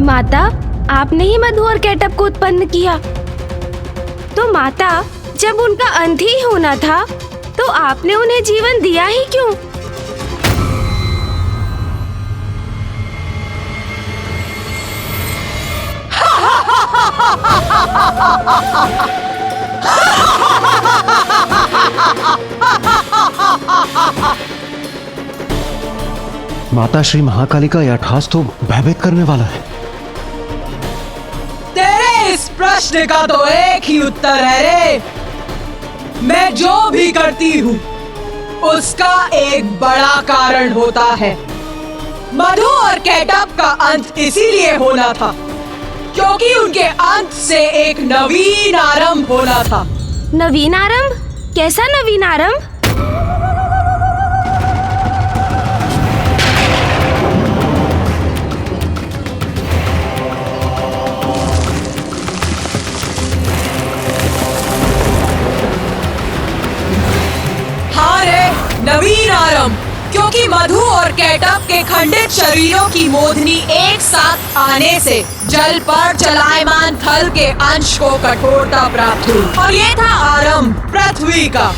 माता, आपने ही मधु और केटप को उत्पन्न किया। तो माता, जब उनका अंत ही होना था तो आपने उन्हें जीवन दिया ही क्यों? माता श्री महाकाली का यह ठास तो भयभीत करने वाला है। तेरे इस प्रश्न का तो एक ही उत्तर है रे। मैं जो भी करती हूँ उसका एक बड़ा कारण होता है। मधु और केटप का अंत इसीलिए होना था क्योंकि उनके अंत से एक नवीन आरंभ होना था। नवीन आरंभ? कैसा नवीन आरंभ? हाँ रे, नवीन आरंभ, क्योंकि मधु और केटप के खंडित शरीरों की मोधनी एक साथ आने से जल पर चलायमान थल के अंश को कठोरता प्राप्त हुई और ये था आरंभ पृथ्वी का।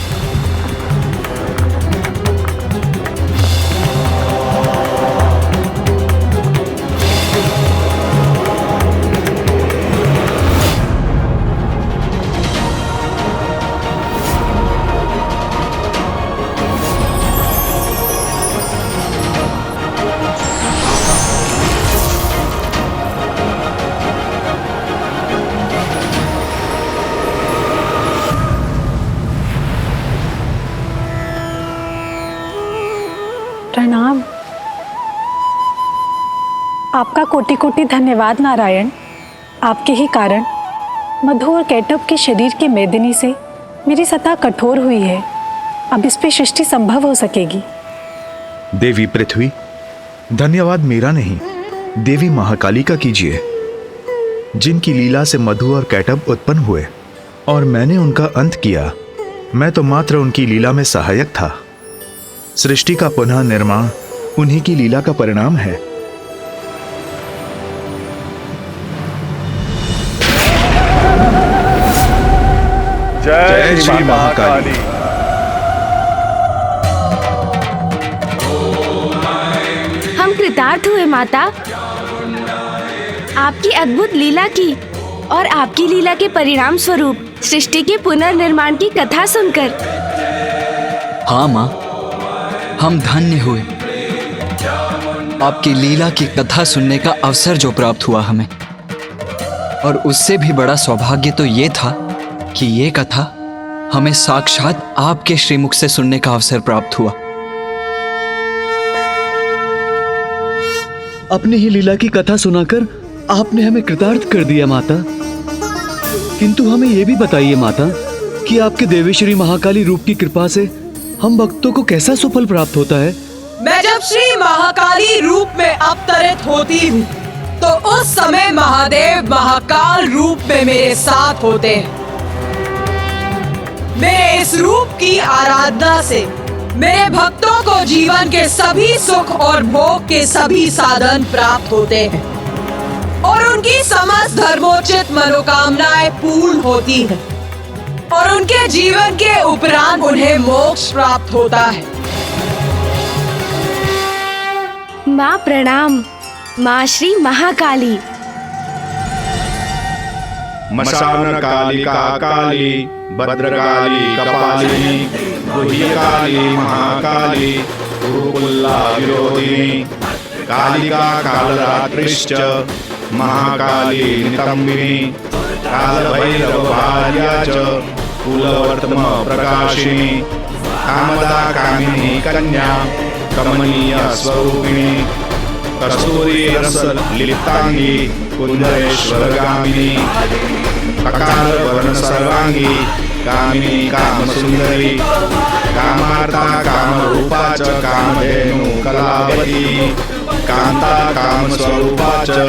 प्रणाम। आपका कोटि कोटि धन्यवाद नारायण। आपके ही कारण मधु और केटप के शरीर की मेदिनी से मेरी सत्ता कठोर हुई है। अब इस पे सृष्टि संभव हो सकेगी। देवी पृथ्वी, धन्यवाद मेरा नहीं, देवी महाकाली का कीजिए, जिनकी लीला से मधु और केटप उत्पन्न हुए और मैंने उनका अंत किया। मैं तो मात्र उनकी लीला में सहायक था। सृष्टि का पुनः निर्माण उन्हीं की लीला का परिणाम है। जय श्री महाकाली। हम कृतार्थ हुए माता, आपकी अद्भुत लीला की और आपकी लीला के परिणाम स्वरूप सृष्टि के पुनर्निर्माण की कथा सुनकर। हाँ माँ, हम धन्य हुए। आपकी लीला की कथा सुनने का अवसर जो प्राप्त हुआ हमें, और उससे भी बड़ा सौभाग्य तो ये था कि ये कथा हमें साक्षात आपके श्रीमुख से सुनने का अवसर प्राप्त हुआ। अपनी ही लीला की कथा सुनाकर आपने हमें कृतार्थ कर दिया माता। किंतु हमें यह भी बताइए माता कि आपके देवी श्री महाकाली रूप की कृपा से हम भक्तों को कैसा सुफल प्राप्त होता है? मैं जब श्री महाकाली रूप में अवतरित होती हूँ तो उस समय महादेव महाकाल रूप में मेरे साथ होते हैं। मेरे इस रूप की आराधना से मेरे भक्तों को जीवन के सभी सुख और भोग के सभी साधन प्राप्त होते हैं और उनकी समस्त धर्मोचित मनोकामनाएं पूर्ण होती हैं और उनके जीवन के उपरांत उन्हें मोक्ष प्राप्त होता है। माँ प्रणाम, माँ श्री महाकाली। मशान कालिका काली, भद्रकाली कपालिनी, गुह्यकाली महाकाली, गुरुकुल्ला विरोधिनी, कालिका कालरात्रिश्च, महाकाली नितंबिनी, कालभैरवभार्या च, कुलवर्तम प्रकाशिनी, कामदा कामिनी कन्या, कमनीय स्वरूपिणी, कस्तूरी रस लिप्तांगी, कुंदरेश्वरगामिनी, ककार वर्ण सर्वांगी, कामिनी कामसुंदरी, कामार्ता कामरूपा च, कामधेनु कलावती, कांता कामस्वरूपा च,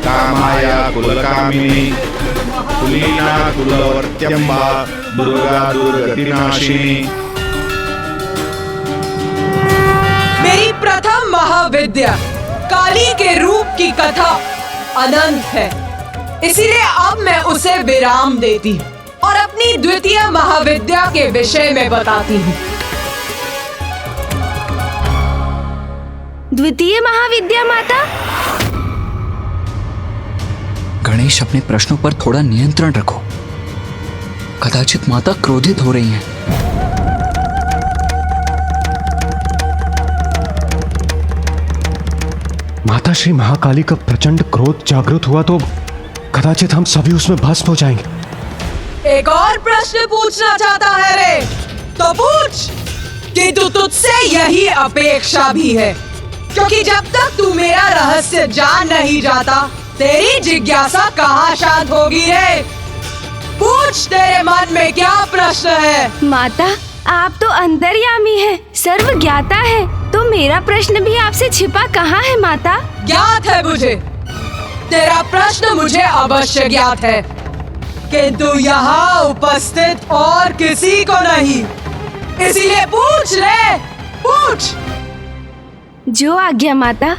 कामाया कुलकामिनी, कुलीना कुलवर्त्यंबा, दुर्गा दुर्गतिनाशिनी। मेरी प्रथम महाविद्या काली के रूप की कथा अनंत है, इसीलिए अब मैं उसे विराम देती हूँ और अपनी द्वितीय महाविद्या के विषय में बताती हूँ। द्वितीय महाविद्या माता? गणेश, अपने प्रश्नों पर थोड़ा नियंत्रण रखो। कदाचित माता क्रोधित हो रही हैं। माता श्री महाकाली का प्रचंड क्रोध जागृत हुआ तो कदाचित हम सभी उसमें भस्म हो जाएंगे। एक और प्रश्न पूछना चाहता है रे? तो पूछ, किंतु तुझसे यही अपेक्षा भी है, क्योंकि जब तक तू मेरा रहस्य जान नहीं जाता, तेरी जिज्ञासा कहाँ शांत होगी रे? पूछ, तेरे मन में क्या प्रश्न है? माता, आप तो अंतर्यामी हैं, सर्वज्ञाता है, तो मेरा प्रश्न भी आपसे छिपा कहाँ है माता? ज्ञात है मुझे, तेरा प्रश्न मुझे अवश्य ज्ञात है, किंतु यहाँ उपस्थित और किसी को नहीं, इसीलिए पूछ ले, पूछ। जो आज्ञा माता।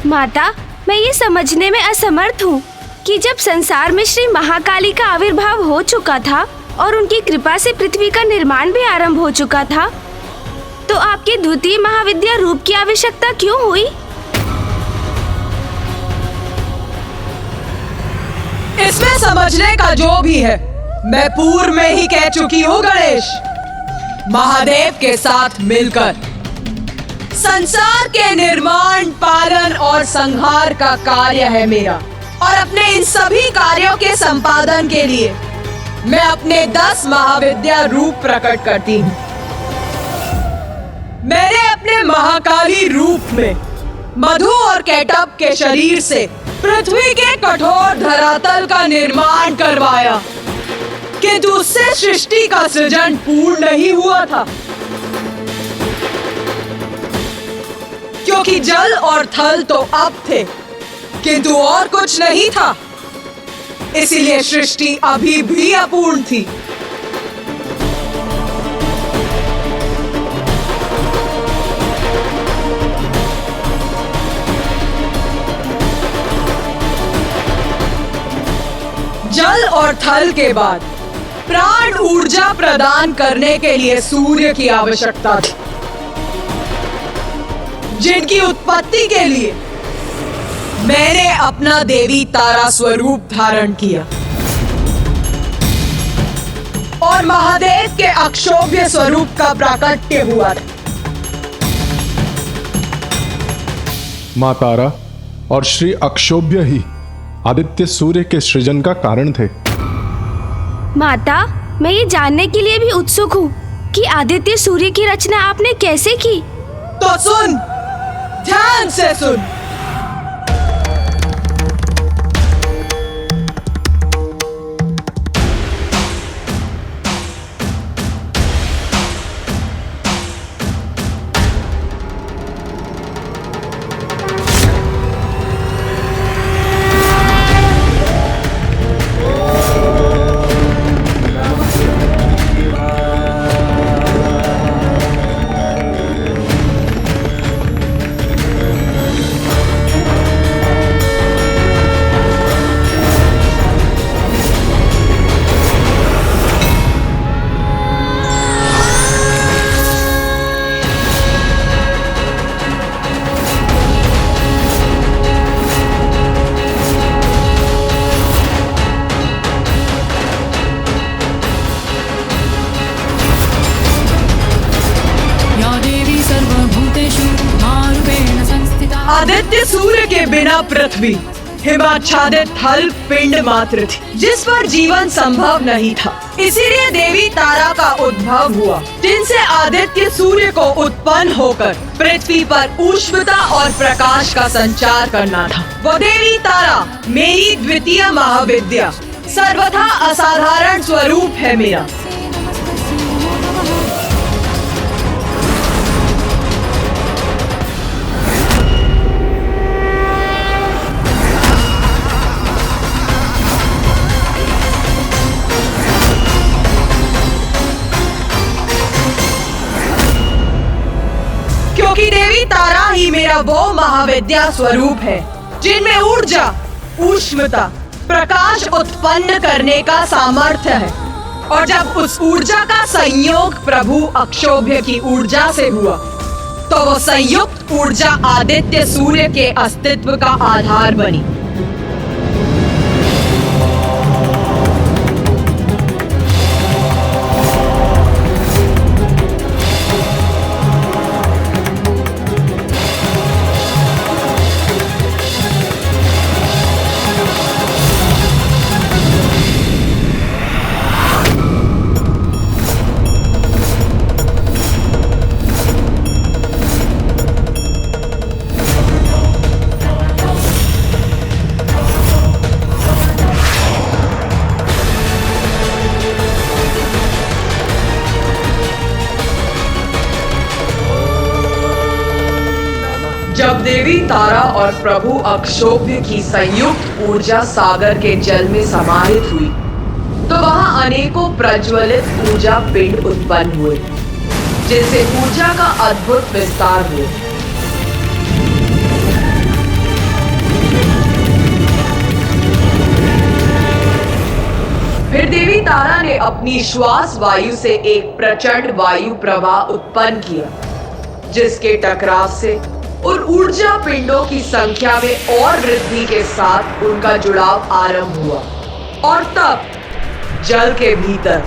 माता, मैं ये समझने में असमर्थ हूँ कि जब संसार में श्री महाकाली का आविर्भाव हो चुका था और उनकी कृपा से पृथ्वी का निर्माण भी आरंभ हो चुका था, तो आपकी द्वितीय महाविद्या रूप की आवश्यकता क्यों हुई? इसमें समझने का जो भी है, मैं पूर्व में ही कह चुकी हूँ गणेश। महादेव के साथ मिलकर संसार के निर्माण, पालन और संहार का कार्य है मेरा, और अपने इन सभी कार्यों के संपादन के लिए मैं अपने 10 महाविद्या रूप प्रकट करती हूँ। मैंने अपने महाकाली रूप में मधु और कैटब के शरीर से पृथ्वी के कठोर धरातल का निर्माण करवाया, किंतु उससे सृष्टि का सृजन पूर्ण नहीं हुआ था, क्योंकि जल और थल तो अब थे, किंतु और कुछ नहीं था, इसीलिए सृष्टि अभी भी अपूर्ण थी। जल और थल के बाद प्राण ऊर्जा प्रदान करने के लिए सूर्य की आवश्यकता थी, जिनकी उत्पत्ति के लिए मैंने अपना देवी तारा स्वरूप धारण किया और महादेव के अक्षोभ्य स्वरूप का प्राकट्य हुआ था। माँ तारा और श्री अक्षोभ्य ही आदित्य सूर्य के सृजन का कारण थे। माता, मैं ये जानने के लिए भी उत्सुक हूँ कि आदित्य सूर्य की रचना आपने कैसे की? तो सुन, ध्यान से सुन। आदित्य सूर्य के बिना पृथ्वी हिमाच्छादित थल पिंड मात्र थी, जिस पर जीवन संभव नहीं था। इसीलिए देवी तारा का उद्भव हुआ, जिनसे आदित्य सूर्य को उत्पन्न होकर पृथ्वी पर ऊष्मता और प्रकाश का संचार करना था। वो देवी तारा मेरी द्वितीय महाविद्या, सर्वथा असाधारण स्वरूप है मेरा। क्योंकि देवी तारा ही मेरा वो महाविद्या स्वरूप है जिनमें ऊर्जा, ऊष्मता, प्रकाश उत्पन्न करने का सामर्थ्य है। और जब उस ऊर्जा का संयोग प्रभु अक्षोभ्य की ऊर्जा से हुआ, तो वो संयुक्त ऊर्जा आदित्य सूर्य के अस्तित्व का आधार बनी। जब देवी तारा और प्रभु अक्षोभ्य की संयुक्त ऊर्जा सागर के जल में समाहित हुई, तो वहां अनेकों प्रज्वलित ऊर्जा पिंड उत्पन्न हुए, जिनसे ऊर्जा का अद्भुत विस्तार हुआ। फिर देवी तारा ने अपनी श्वास वायु से एक प्रचंड वायु प्रवाह उत्पन्न किया, जिसके टकराव से उन ऊर्जा पिंडों की संख्या में और वृद्धि के साथ उनका जुड़ाव आरंभ हुआ। और तब जल के भीतर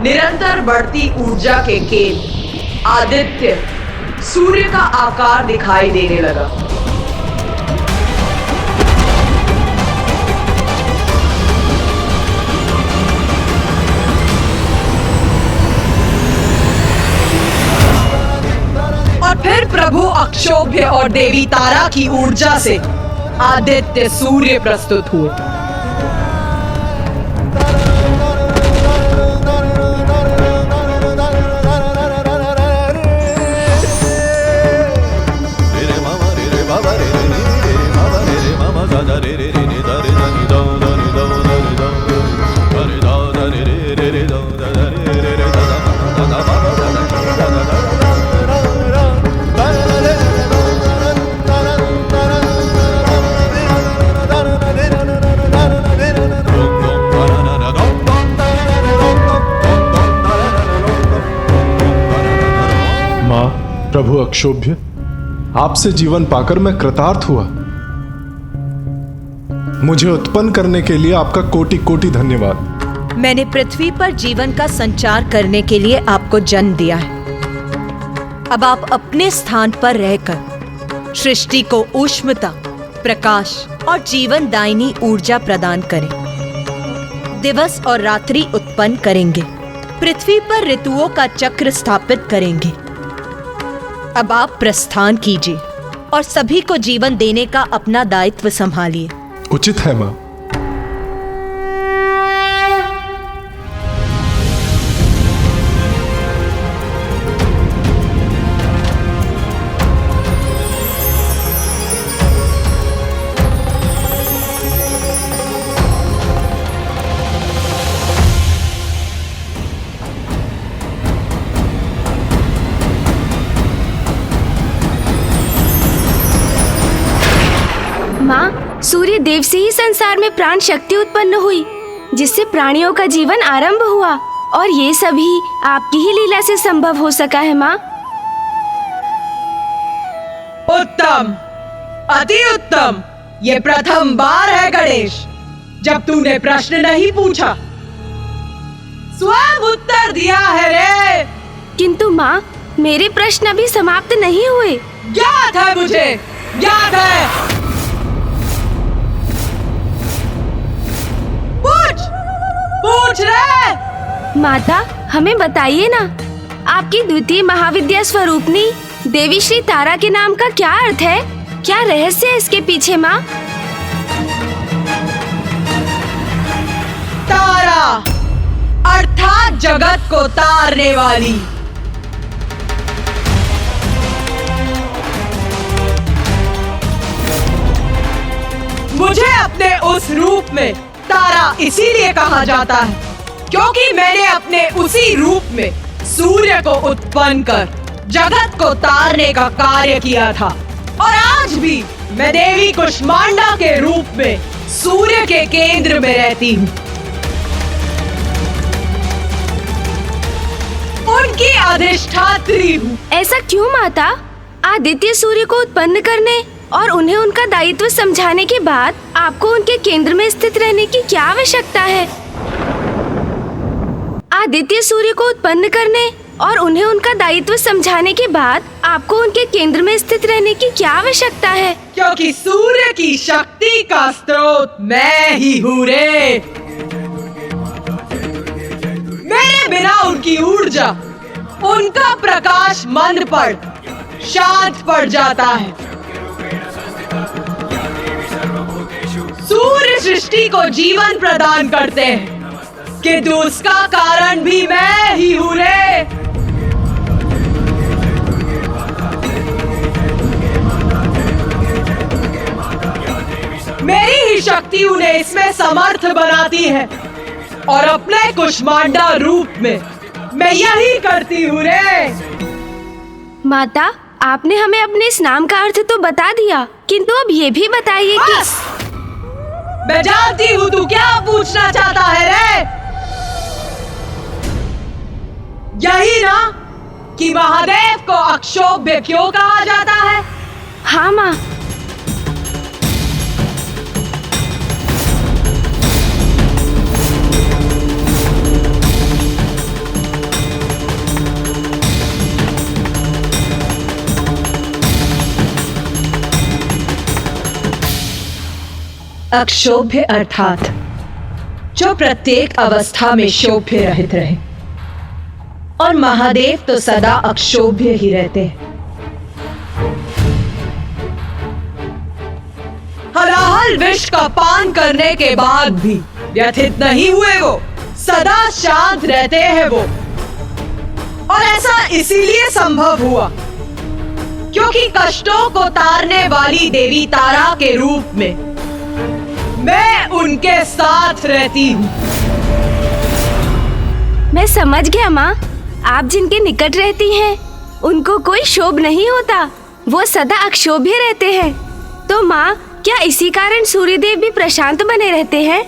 निरंतर बढ़ती ऊर्जा के केंद्र आदित्य सूर्य का आकार दिखाई देने लगा। फिर प्रभु अक्षोभ्य और देवी तारा की ऊर्जा से आदित्य सूर्य प्रस्तुत हुए। प्रभु अक्षोभ्य, आपसे जीवन पाकर मैं कृतार्थ हुआ। मुझे उत्पन्न करने के लिए आपका कोटि कोटि धन्यवाद। मैंने पृथ्वी पर जीवन का संचार करने के लिए आपको जन्म दिया है। अब आप अपने स्थान पर रहकर सृष्टि को ऊष्मता, प्रकाश और जीवन दायिनी ऊर्जा प्रदान करें। दिवस और रात्रि उत्पन्न करेंगे, पृथ्वी पर ऋतुओं का चक्र स्थापित करेंगे। अब आप प्रस्थान कीजिए और सभी को जीवन देने का अपना दायित्व संभालिए। उचित है मां। माँ, सूर्य देव से ही संसार में प्राण शक्ति उत्पन्न हुई, जिससे प्राणियों का जीवन आरंभ हुआ, और ये सभी आपकी ही लीला से संभव हो सका है माँ। उत्तम, अति उत्तम। ये प्रथम बार है गणेश जब तूने प्रश्न नहीं पूछा, स्वयं उत्तर दिया है रे। किंतु माँ, मेरे प्रश्न अभी समाप्त नहीं हुए। ज्ञात है मुझे, ज्ञात है। पूछ रहे। माता, हमें बताइए ना, आपकी द्वितीय महाविद्या स्वरूपनी देवी श्री तारा के नाम का क्या अर्थ है? क्या रहस्य है इसके पीछे माँ? तारा अर्थात जगत को तारने वाली। मुझे अपने उस रूप में तारा इसीलिए कहा जाता है क्योंकि मैंने अपने उसी रूप में सूर्य को उत्पन्न कर जगत को तारने का कार्य किया था, और आज भी मैं देवी कुष्मांडा के रूप में सूर्य के केंद्र में रहती हूँ। उनकी अधिष्ठात्री हूँ। ऐसा क्यों माता? आदित्य सूर्य को उत्पन्न करने और उन्हें उनका दायित्व समझाने के बाद आपको उनके केंद्र में स्थित रहने की क्या आवश्यकता है? आदित्य सूर्य को उत्पन्न करने और उन्हें उनका दायित्व समझाने के बाद आपको उनके केंद्र में स्थित रहने की क्या आवश्यकता है? क्योंकि सूर्य की शक्ति का स्रोत मैं ही हूँ रे। मेरे बिना उनकी ऊर्जा, उनका प्रकाश मंद पड़, शांत पड़ जाता है। सूर्य सृष्टि को जीवन प्रदान करते हैं, किंतु उसका कारण भी मैं ही हूँ रे। मेरी ही शक्ति उन्हें इसमें समर्थ बनाती है और अपने कुष्मांडा रूप में मैं यही करती हूँ रे। माता, आपने हमें अपने इस नाम का अर्थ तो बता दिया, किंतु अब ये भी बताइए कि बस! मैं जानती हूँ तू क्या पूछना चाहता है रे। यही ना कि महादेव को अक्षोभ्य क्यों कहा जाता है? हाँ माँ। अक्षोभ्य अर्थात जो प्रत्येक अवस्था में शोभ्य रहित रहे, और महादेव तो सदा अक्षोभ्य ही रहते हैं। हलाहल विष का पान करने के बाद भी व्यथित नहीं हुए वो, सदा शांत रहते हैं वो। और ऐसा इसीलिए संभव हुआ क्योंकि कष्टों को तारने वाली देवी तारा के रूप में मैं उनके साथ रहती हूँ। मैं समझ गया माँ। आप जिनके निकट रहती हैं, उनको कोई क्षोभ नहीं होता, वो सदा अक्षोभ्य रहते हैं। तो माँ, क्या इसी कारण सूर्यदेव भी प्रशांत बने रहते हैं?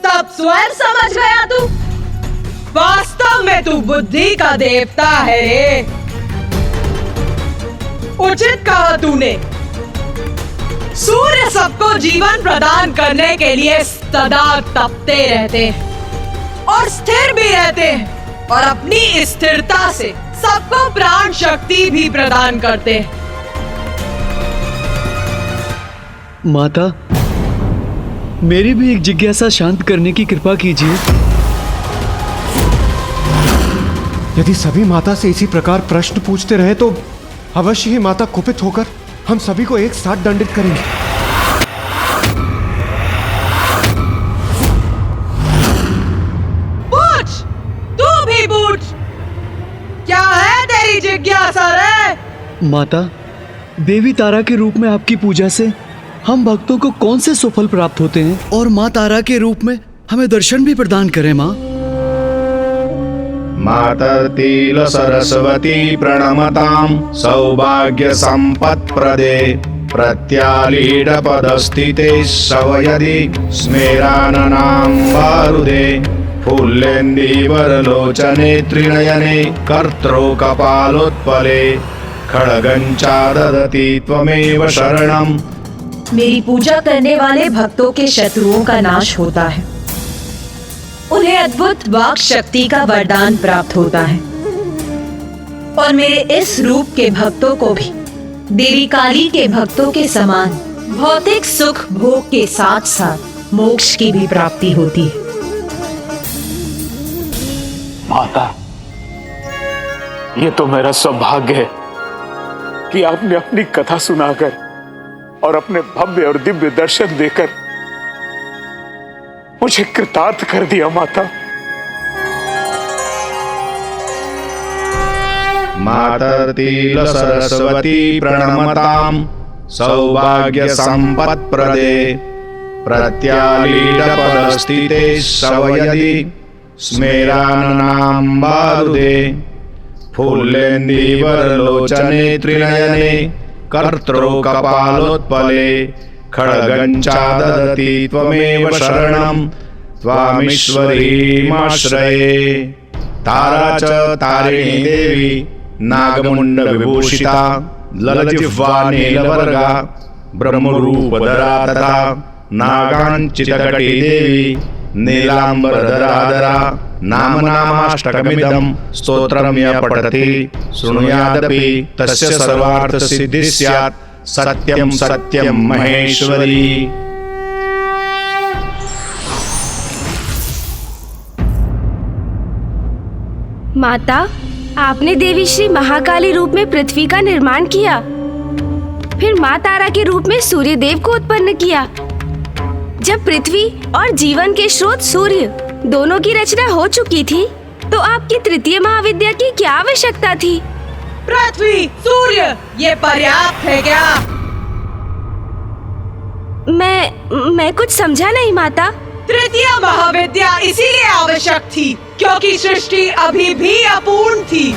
तब स्वयं समझ गया तू। वास्तव में तू बुद्धि का देवता है रे। उचित कहा तूने। सूर्य सबको जीवन प्रदान करने के लिए सदा तपते रहते हैं और स्थिर भी रहते हैं, और अपनी स्थिरता से सबको प्राण शक्ति भी प्रदान करते हैं। माता, मेरी भी एक जिज्ञासा शांत करने की कृपा कीजिए। यदि सभी माता से इसी प्रकार प्रश्न पूछते रहे तो अवश्य ही माता कुपित होकर हम सभी को एक साथ दंडित करेंगे। पूछ, तू भी पूछ। क्या है तेरी जिज्ञासा रे? माता, देवी तारा के रूप में आपकी पूजा से हम भक्तों को कौन से सुफल प्राप्त होते हैं, और माँ तारा के रूप में हमें दर्शन भी प्रदान करें माँ। मातर्तिल सरस्वती प्रणमतां सौभाग्य संपत्प्रदे प्रत्यालीड पदस्थिते सवयदि स्मेराननां वारुदे फुल्लेन्दीवरलोचने त्रिनयने कर्त्रो कपालोत्पले खड्गञ्चा ददति त्वमेव शरणम्। मेरी पूजा करने वाले भक्तों के शत्रुओं का नाश होता है, उन्हें अद्भुत वाक शक्ति का वरदान प्राप्त होता है, और मेरे इस रूप के भक्तों को भी देवी काली के भक्तों के समान भौतिक सुख भोग के साथ साथ मोक्ष की भी प्राप्ति होती है। माता, ये तो मेरा सौभाग्य है कि आपने अपनी कथा सुनाकर और अपने भव्य और दिव्य दर्शन देकर मुझे कृतार्थ कर दिया माता। मातर्तिल सरस्वती प्रणमतां सौभाग्य संपत्प्रदे प्रत्यालीड पदस्थिते सवयदि स्मेराननां वारुदे फुल्लेन्दीवरलोचने त्रिनयने कर्तृकपालोत्पले खड्गञ्चाददति त्वमेव शरणं त्वामीश्वरीमाश्रये। तारा च तारिणी देवी नागमुण्डविभूषिता ललजिह्वा नीलवर्गा ब्रह्मरूपधरा तथा नागाञ्चितकटी देवी नीलाम्बरधराधरा। नाम नामाष्टकमिदं स्तोत्रं यः पठति शृणुयादपि तस्य सर्वार्थसिद्धिः स्यात्। सत्यं सत्यं महेश्वरी। माता, आपने देवी श्री महाकाली रूप में पृथ्वी का निर्माण किया, फिर माँ तारा के रूप में सूर्य देव को उत्पन्न किया। जब पृथ्वी और जीवन के स्रोत सूर्य दोनों की रचना हो चुकी थी, तो आपकी तृतीय महाविद्या की क्या आवश्यकता थी? पृथ्वी, सूर्य, ये पर्याप्त है क्या? मैं कुछ समझा नहीं माता। तृतीय महाविद्या इसीलिए आवश्यक थी क्योंकि सृष्टि अभी भी अपूर्ण थी।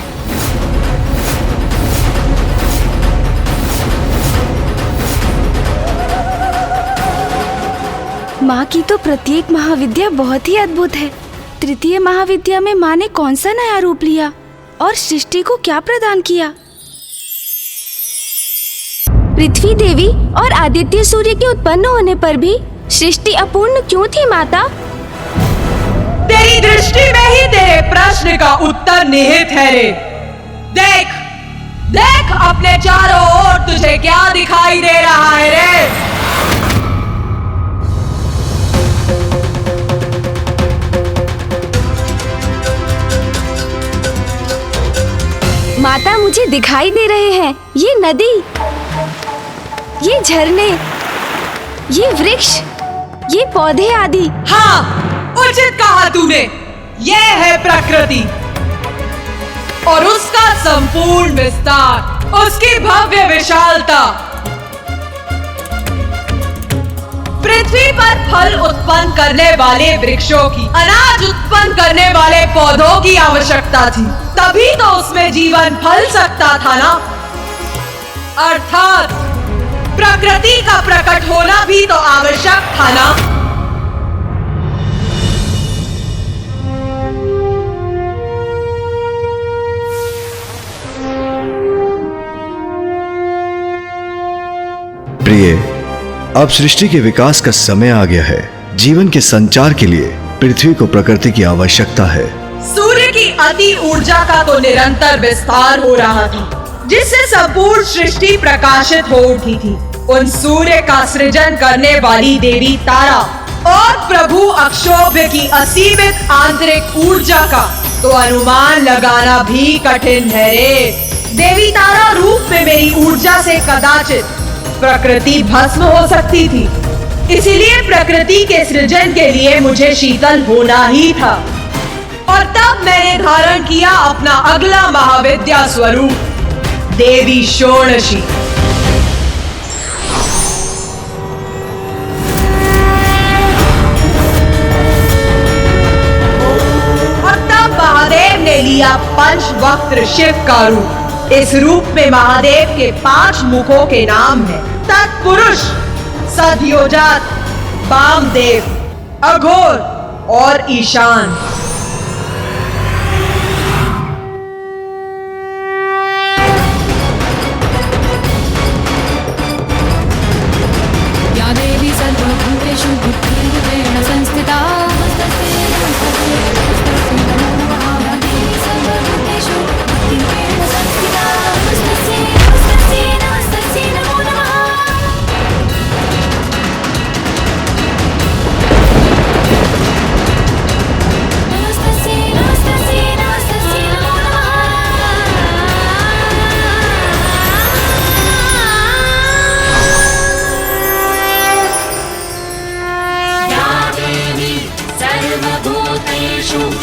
माँ की तो प्रत्येक महाविद्या बहुत ही अद्भुत है। तृतीय महाविद्या में माँ ने कौन सा नया रूप लिया और सृष्टि को क्या प्रदान किया? पृथ्वी देवी और आदित्य सूर्य के उत्पन्न होने पर भी सृष्टि अपूर्ण क्यों थी माता? तेरी दृष्टि में ही तेरे प्रश्न का उत्तर निहित है रे। देख, देख अपने चारों ओर तुझे क्या दिखाई दे रहा है रे। माता, मुझे दिखाई दे रहे हैं ये नदी, ये झरने, ये वृक्ष, ये पौधे आदि। हाँ, उचित कहा तूने। ये है प्रकृति और उसका संपूर्ण विस्तार, उसकी भव्य विशालता। पृथ्वी पर फल उत्पन्न करने वाले वृक्षों की, अनाज उत्पन्न करने वाले पौधों की आवश्यकता थी, तभी तो उसमें जीवन फल सकता था ना। अर्थात प्रकृति का प्रकट होना भी तो आवश्यक था ना। प्रिय, अब सृष्टि के विकास का समय आ गया है। जीवन के संचार के लिए पृथ्वी को प्रकृति की आवश्यकता है। सूर्य की अति ऊर्जा का तो निरंतर विस्तार हो रहा था, जिससे संपूर्ण सृष्टि प्रकाशित हो उठी थी। उन सूर्य का सृजन करने वाली देवी तारा और प्रभु अक्षोभ्य की असीमित आंतरिक ऊर्जा का तो अनुमान लगाना भी कठिन है रे। देवी तारा रूप में मेरी ऊर्जा से कदाचित प्रकृति भस्म हो सकती थी, इसीलिए प्रकृति के सृजन के लिए मुझे शीतल होना ही था। और तब मैंने धारण किया अपना अगला महाविद्या स्वरूप, देवी षोडशी। और तब महादेव ने लिया पंचवक्त्र शिव का रूप। इस रूप में महादेव के 5 मुखों के नाम हैं: तत्पुरुष, सद्योजात, वामदेव, अघोर और ईशान। या देवी सर्वभूतेषु बुद्धिरूपेण संस्थिता।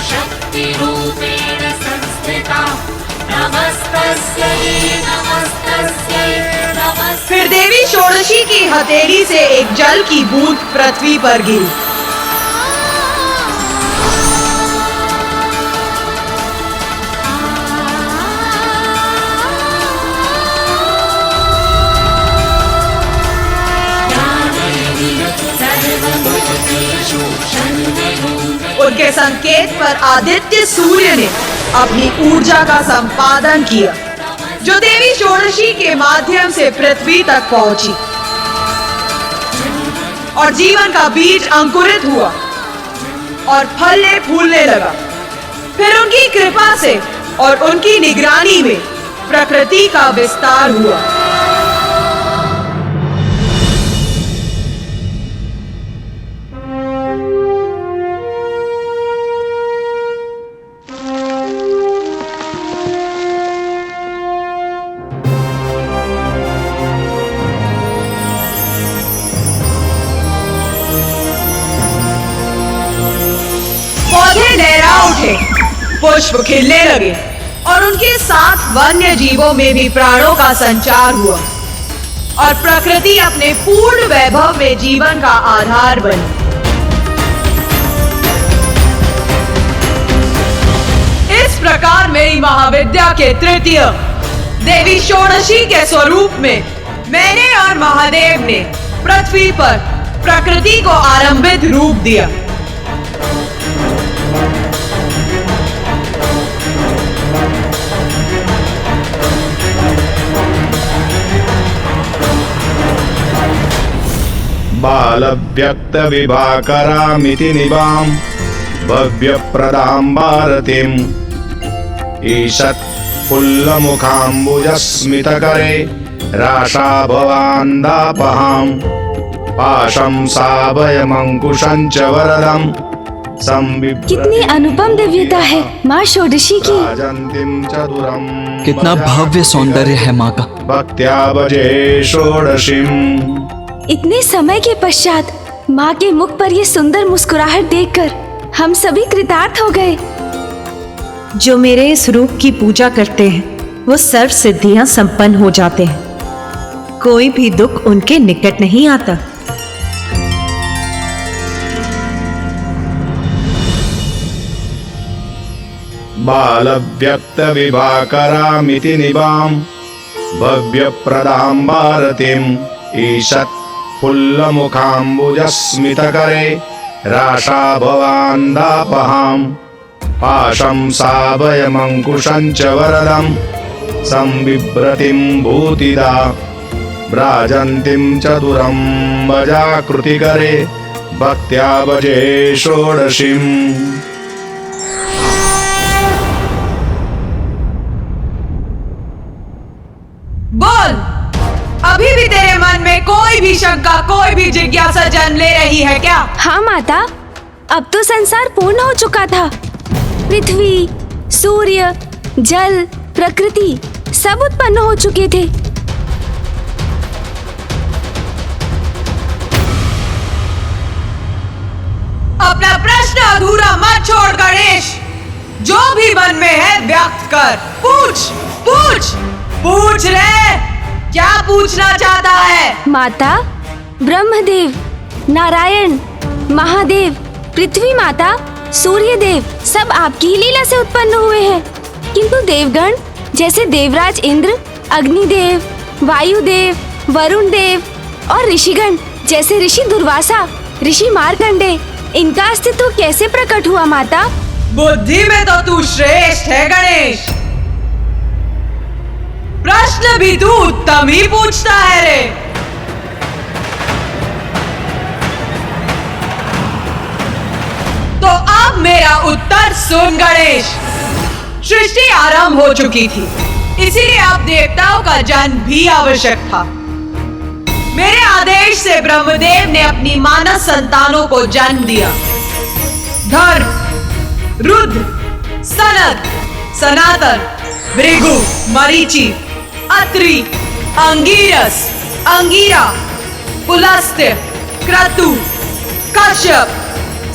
शक्तिरूपेण संस्थिता। नमस्तस्यै नमस्तस्यै नमस्तस्यै। फिर देवी षोडशी की हथेली से एक जल की बूंद पृथ्वी पर गिरी। उनके संकेत पर आदित्य सूर्य ने अपनी ऊर्जा का संपादन किया, जो देवी षोडशी के माध्यम से पृथ्वी तक पहुंची और जीवन का बीज अंकुरित हुआ और फलने फूलने लगा। फिर उनकी कृपा से और उनकी निगरानी में प्रकृति का विस्तार हुआ। पौधे लहरा उठे, पुष्प खिलने लगे और उनके साथ वन्य जीवों में भी प्राणों का संचार हुआ और प्रकृति अपने पूर्ण वैभव में जीवन का आधार बनी। इस प्रकार मेरी महाविद्या के तृतीय देवी षोडशी के स्वरूप में मैंने और महादेव ने पृथ्वी पर प्रकृति को आरंभित रूप दिया। बाल व्यक्त विभाकरामिति निवाम भव्य प्रदाम भारतीम ईशत् फुल्लमुखाम्बुजस्मित करे राशा भवान्दापहाम पाशं साभयमंकुशं च वरदम कितनी अनुपम दिव्यता है माँ षोडशी की। कितना भव्य सौंदर्य है माँ का। भक्त्या भजे षोडशीम। इतने समय के पश्चात माँ के मुख पर ये सुंदर मुस्कुराहट देखकर हम सभी कृतार्थ हो गए। जो मेरे इस रूप की पूजा करते हैं वो सर्व सिद्धियां संपन्न हो जाते हैं, कोई भी दुख उनके निकट नहीं आता। बाल व्यक्त विभाकरामिति निवाम भव्य प्रदाम भारतीम ईशत् फुल्लमुखाम्बुजस्मित करे राशा भवान्दापहाम पाशं साभयमंकुशं च वरदम संबिभ्रतिं भूतिदा भ्राजन्तीं चतुरं वजाकृति करे भक्त्या भजे षोडशीम। बोल, अभी भी तेरे मन में कोई भी शंका, कोई भी जिज्ञासा जन्म ले रही है क्या? हाँ माता, अब तो संसार पूर्ण हो चुका था। पृथ्वी, सूर्य, जल, प्रकृति सब उत्पन्न हो चुके थे। अपना प्रश्न अधूरा मत छोड़ गणेश, जो भी मन में है व्यक्त कर। पूछ पूछ पूछ रे, क्या पूछना चाहता है? माता, ब्रह्मदेव, नारायण, महादेव, पृथ्वी माता, सूर्य देव सब आपकी ही लीला से उत्पन्न हुए हैं, किंतु देवगण जैसे देवराज इंद्र, अग्निदेव, वायुदेव, वरुण देव और ऋषिगण जैसे ऋषि दुर्वासा, ऋषि मार्कंडे, इनका अस्तित्व कैसे प्रकट हुआ माता? बुद्धि में तो तू श्रेष्ठ है गणेश, प्रश्न भी तू उत्तम ही पूछता है रे। तो अब मेरा उत्तर सुन गणेश। सृष्टि आरंभ हो चुकी थी, इसीलिए अब देवताओं का जन्म भी आवश्यक था। मेरे आदेश से ब्रह्मदेव ने अपनी मानस संतानों को जन्म दिया। धर्म, रुद्र, सनत, सनातन, भृगु, मरीचि, अत्रि, अंगिरस, अंगिरा, पुलस्त्य, क्रतु, कश्यप,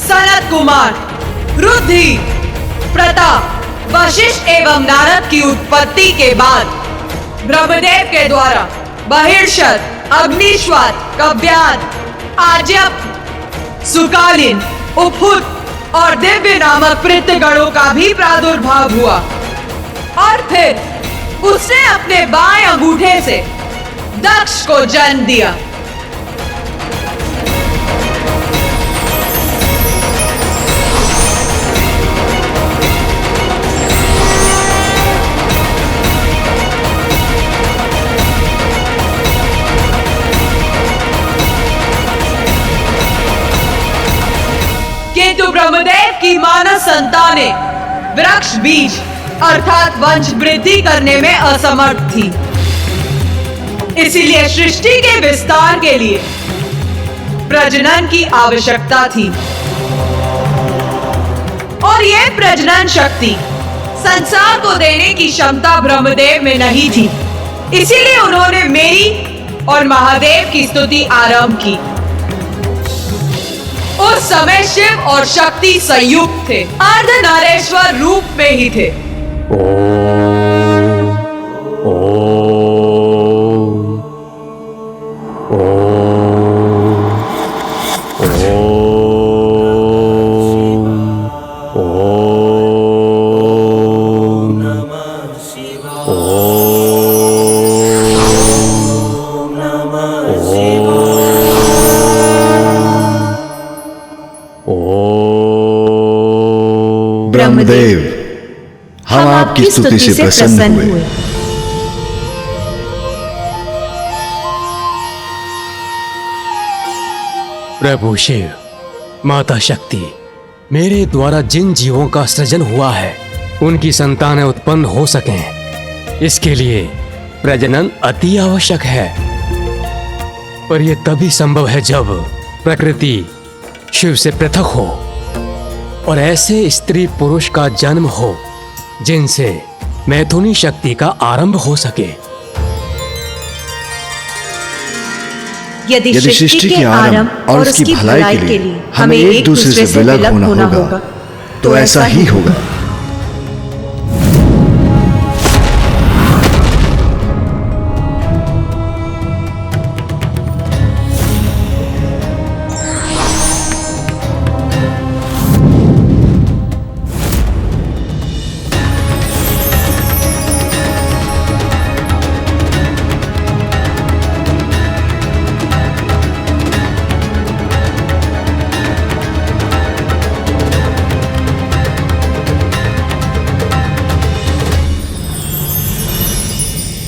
सनत कुमार, रुद्धि, प्रताप, वशिष्ठ एवं नारद की उत्पत्ति के बाद ब्रह्मदेव के द्वारा बहिर्षद, अग्निश्वात, कव्यात, आज्यप, सुकालीन, उपहुत और दिव्य नामक पृथ्वीगणों का भी प्रादुर्भाव हुआ। और फिर उसने अपने बाएं अंगूठे से दक्ष को जन्म दिया। ब्रह्मदेव की मानस संतानें वृक्ष बीज अर्थात वंश वृद्धि करने में असमर्थ थी। इसीलिए सृष्टि के विस्तार के लिए प्रजनन की आवश्यकता थी और यह प्रजनन शक्ति संसार को देने की क्षमता ब्रह्मदेव में नहीं थी। इसीलिए उन्होंने मेरी और महादेव की स्तुति आरंभ की। उस समय शिव और शक्ति संयुक्त थे, अर्धनारेश्वर रूप में ही थे। ब्रह्मदेव, हम आपकी स्तुति से प्रसन्न हुए। प्रभु शिव, माता शक्ति, मेरे द्वारा जिन जीवों का सृजन हुआ है उनकी संतानें उत्पन्न हो सकें, इसके लिए प्रजनन अति आवश्यक है। पर यह तभी संभव है जब प्रकृति शिव से पृथक हो और ऐसे स्त्री पुरुष का जन्म हो जिनसे मैथुनी शक्ति का आरंभ हो सके। यदि सृष्टि के आरंभ और उसकी भलाई के लिए हमें एक दूसरे से विलग होना होगा तो ऐसा ही होगा।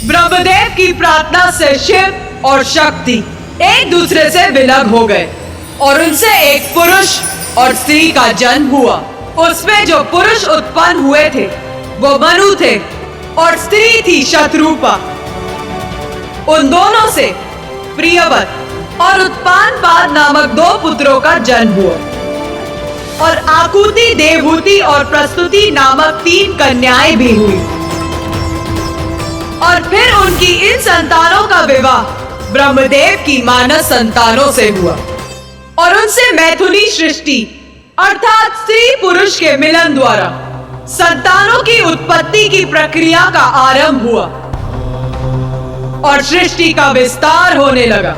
ब्रह्मदेव की प्रार्थना से शिव और शक्ति एक दूसरे से विलग हो गए और उनसे एक पुरुष और स्त्री का जन्म हुआ। उसमें जो पुरुष उत्पन्न हुए थे वो मनु थे और स्त्री थी शत्रुपा। उन दोनों से प्रियवत और उत्पानपाद नामक दो पुत्रों का जन्म हुआ और आकुति, देवहूति और प्रस्तुति नामक 3 कन्याएं भी हुई। और फिर उनकी इन संतानों का विवाह ब्रह्मदेव की मानस संतानों से हुआ और उनसे मैथुनी सृष्टि अर्थात स्त्री पुरुष के मिलन द्वारा संतानों की उत्पत्ति की प्रक्रिया का आरंभ हुआ और सृष्टि का विस्तार होने लगा।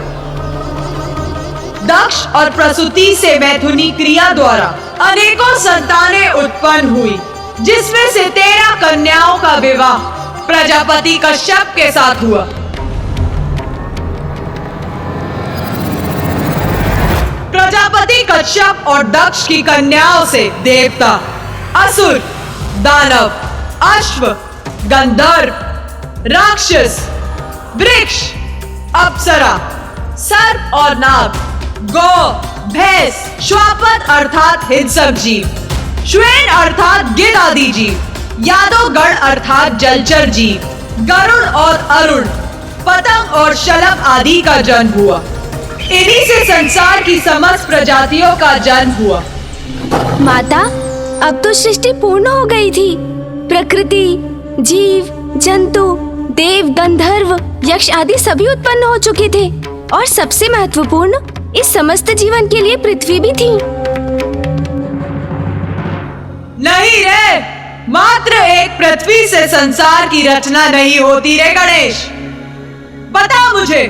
दक्ष और प्रसूति से मैथुनी क्रिया द्वारा अनेकों संतानें उत्पन्न हुई, जिसमें से 13 कन्याओं का विवाह प्रजापति कश्यप के साथ हुआ। प्रजापति कश्यप और दक्ष की कन्याओं से देवता, असुर, दानव, अश्व, गंधर्व, राक्षस, वृक्ष, अप्सरा, सर्प और नाग, गौ, भैंस, श्वापद अर्थात हिंसक जीव, श्वेन अर्थात गिद्ध आदि जीव, यादव गण अर्थात जलचर जीव, गरुड़ और अरुण, पतंग और शलभ आदि का जन्म हुआ। इन्हीं से संसार की समस्त प्रजातियों का जन्म हुआ। माता, अब तो सृष्टि पूर्ण हो गई थी। प्रकृति, जीव, जंतु, देव, गंधर्व, यक्ष आदि सभी उत्पन्न हो चुके थे और सबसे महत्वपूर्ण इस समस्त जीवन के लिए पृथ्वी भी थी। नहीं रे, मात्र एक पृथ्वी से संसार की रचना नहीं होती रे गणेश। बता मुझे,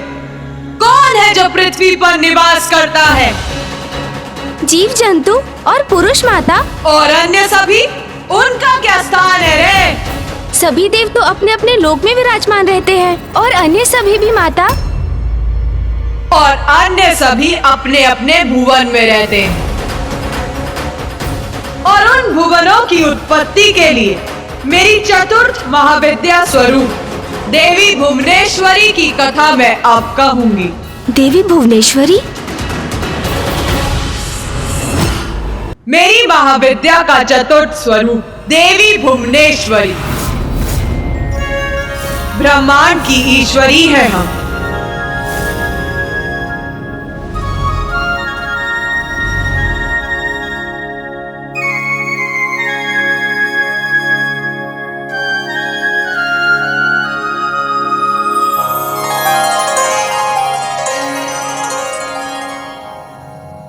कौन है जो पृथ्वी पर निवास करता है? जीव जंतु और पुरुष माता। और अन्य सभी, उनका क्या स्थान है रे? सभी देव तो अपने अपने लोक में विराजमान रहते हैं और अन्य सभी भी माता। और अन्य सभी अपने अपने भुवन में रहते हैं और उन भुवनों की उत्पत्ति के लिए मेरी चतुर्थ महाविद्या स्वरूप देवी भुवनेश्वरी की कथा मैं अब कहूंगी। देवी भुवनेश्वरी? मेरी महाविद्या का चतुर्थ स्वरूप देवी भुवनेश्वरी, ब्रह्मांड की ईश्वरी है हम।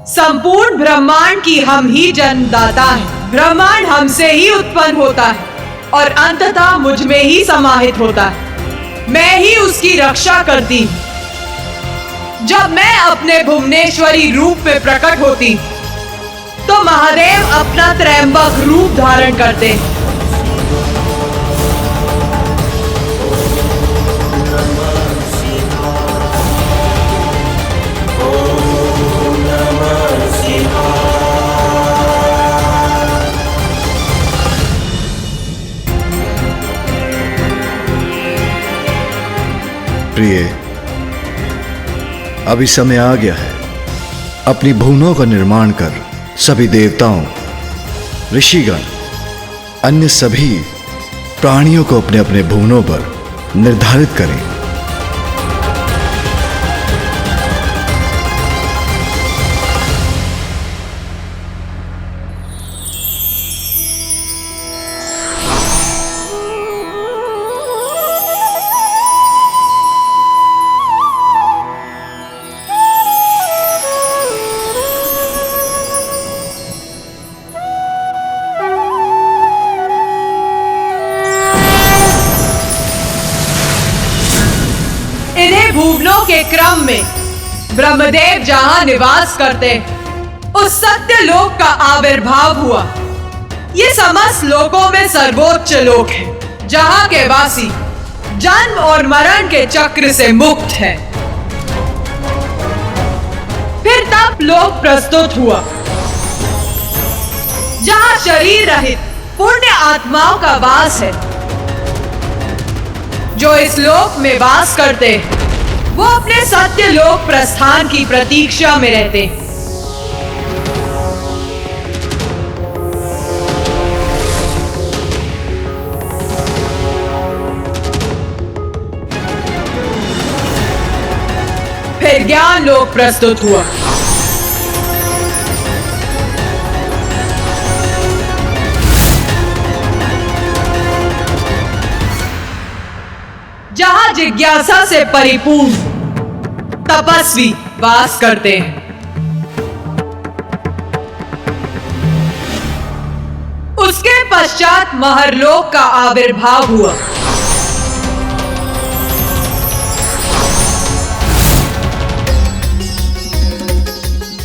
संपूर्ण ब्रह्मांड की हम ही जन्मदाता हैं। ब्रह्मांड हमसे ही उत्पन्न होता है और अंततः मुझ में ही समाहित होता है। मैं ही उसकी रक्षा करती हूँ। जब मैं अपने भुवनेश्वरी रूप में प्रकट होती तो महादेव अपना त्रयंबक रूप धारण करते हैं। प्रिय, अभी समय आ गया है। अपनी भुवनों का निर्माण कर सभी देवताओं, ऋषिगण, अन्य सभी प्राणियों को अपने अपने भुवनों पर निर्धारित करें। भुवनों के क्रम में ब्रह्मदेव जहां निवास करते उस सत्य लोक का आविर्भाव हुआ। ये समस्त लोकों में सर्वोच्च लोक है, जहां के वासी जन्म और मरण के चक्र से मुक्त है। फिर तप लोक प्रस्तुत हुआ, जहां शरीर रहित पुण्य आत्माओं का वास है। जो इस लोक में वास करते हैं वो अपने सत्य लोक प्रस्थान की प्रतीक्षा में रहते हैं। फिर ज्ञान लोक प्रस्तुत हुआ, जहां जिज्ञासा से परिपूर्ण तपस्वी वास करते हैं। उसके पश्चात महरलोक का आविर्भाव हुआ,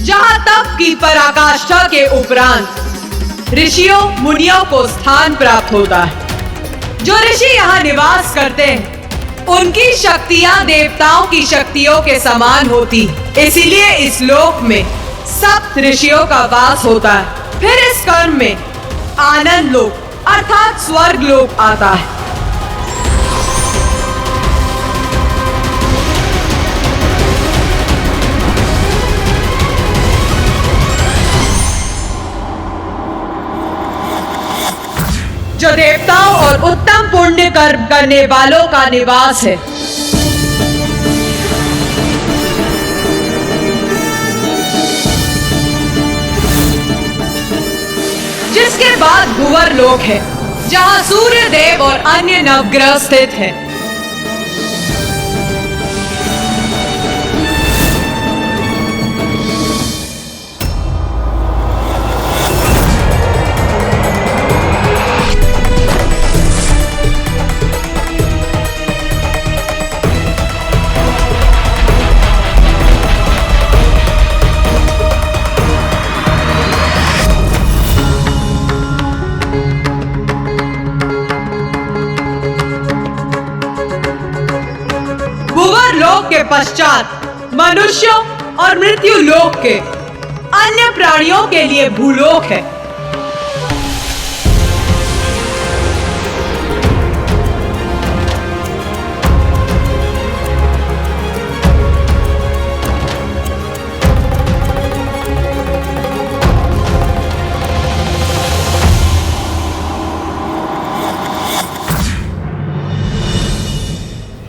जहां तप की पराकाष्ठा के उपरांत ऋषियों मुनियों को स्थान प्राप्त होता है। जो ऋषि यहाँ निवास करते हैं उनकी शक्तियां देवताओं की शक्तियों के समान होती, इसीलिए इस लोक में सप्त ऋषियों का वास होता है। फिर इस कर्म में आनंद लोक अर्थात स्वर्ग लोक आता है। जो देवताओं और उत्तम पुण्य कर्म करने वालों का निवास है। जिसके बाद भुवर लोक है, जहां सूर्य देव और अन्य नवग्रह स्थित हैं। के पश्चात मनुष्यों और मृत्यु लोक के अन्य प्राणियों के लिए भूलोक है।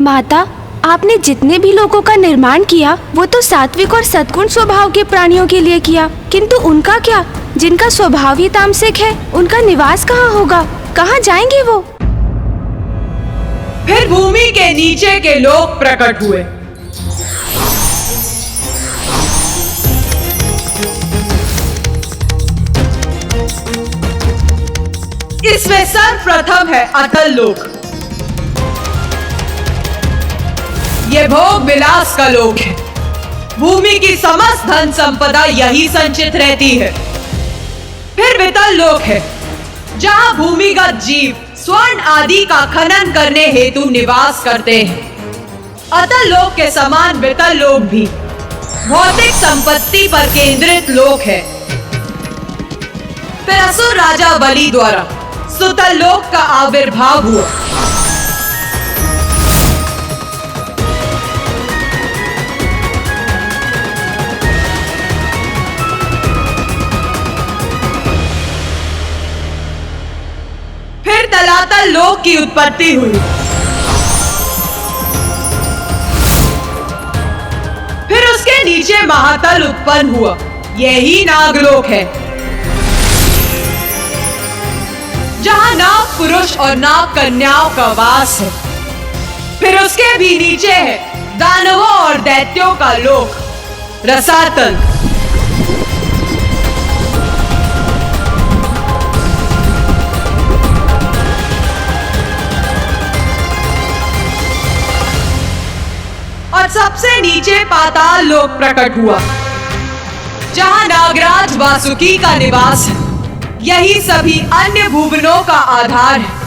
माता, आपने जितने भी लोगों का निर्माण किया वो तो सात्विक और सद्गुण स्वभाव के प्राणियों के लिए किया, किंतु उनका क्या? जिनका स्वभाव ही तामसिक है, उनका निवास कहाँ होगा? कहाँ जाएंगे वो? फिर भूमि के नीचे के लोग प्रकट हुए। इसमें सर्वप्रथम है अतल लोक। ये भोग विलास का लोक है। भूमि की समस्त धन संपदा यही संचित रहती है। फिर वितल लोक है, जहां भूमिगत जीव स्वर्ण आदि का खनन करने हेतु निवास करते हैं। अतल लोक के समान वितल लोक भी भौतिक संपत्ति पर केंद्रित लोक है। फिर असुर राजा बलि द्वारा सुतल लोक का आविर्भाव हुआ। फिर तलातल लोक की उत्पत्ति हुई। फिर उसके नीचे महातल उत्पन्न हुआ। यही नागलोक है, जहां नाग पुरुष और नाग कन्याओं का वास है। फिर उसके भी नीचे है दानवों और दैत्यों का लोक, रसातल। और सबसे नीचे पाताल लोक प्रकट हुआ, जहां नागराज वासुकी का निवास है। यही सभी अन्य भुवनों का आधार है।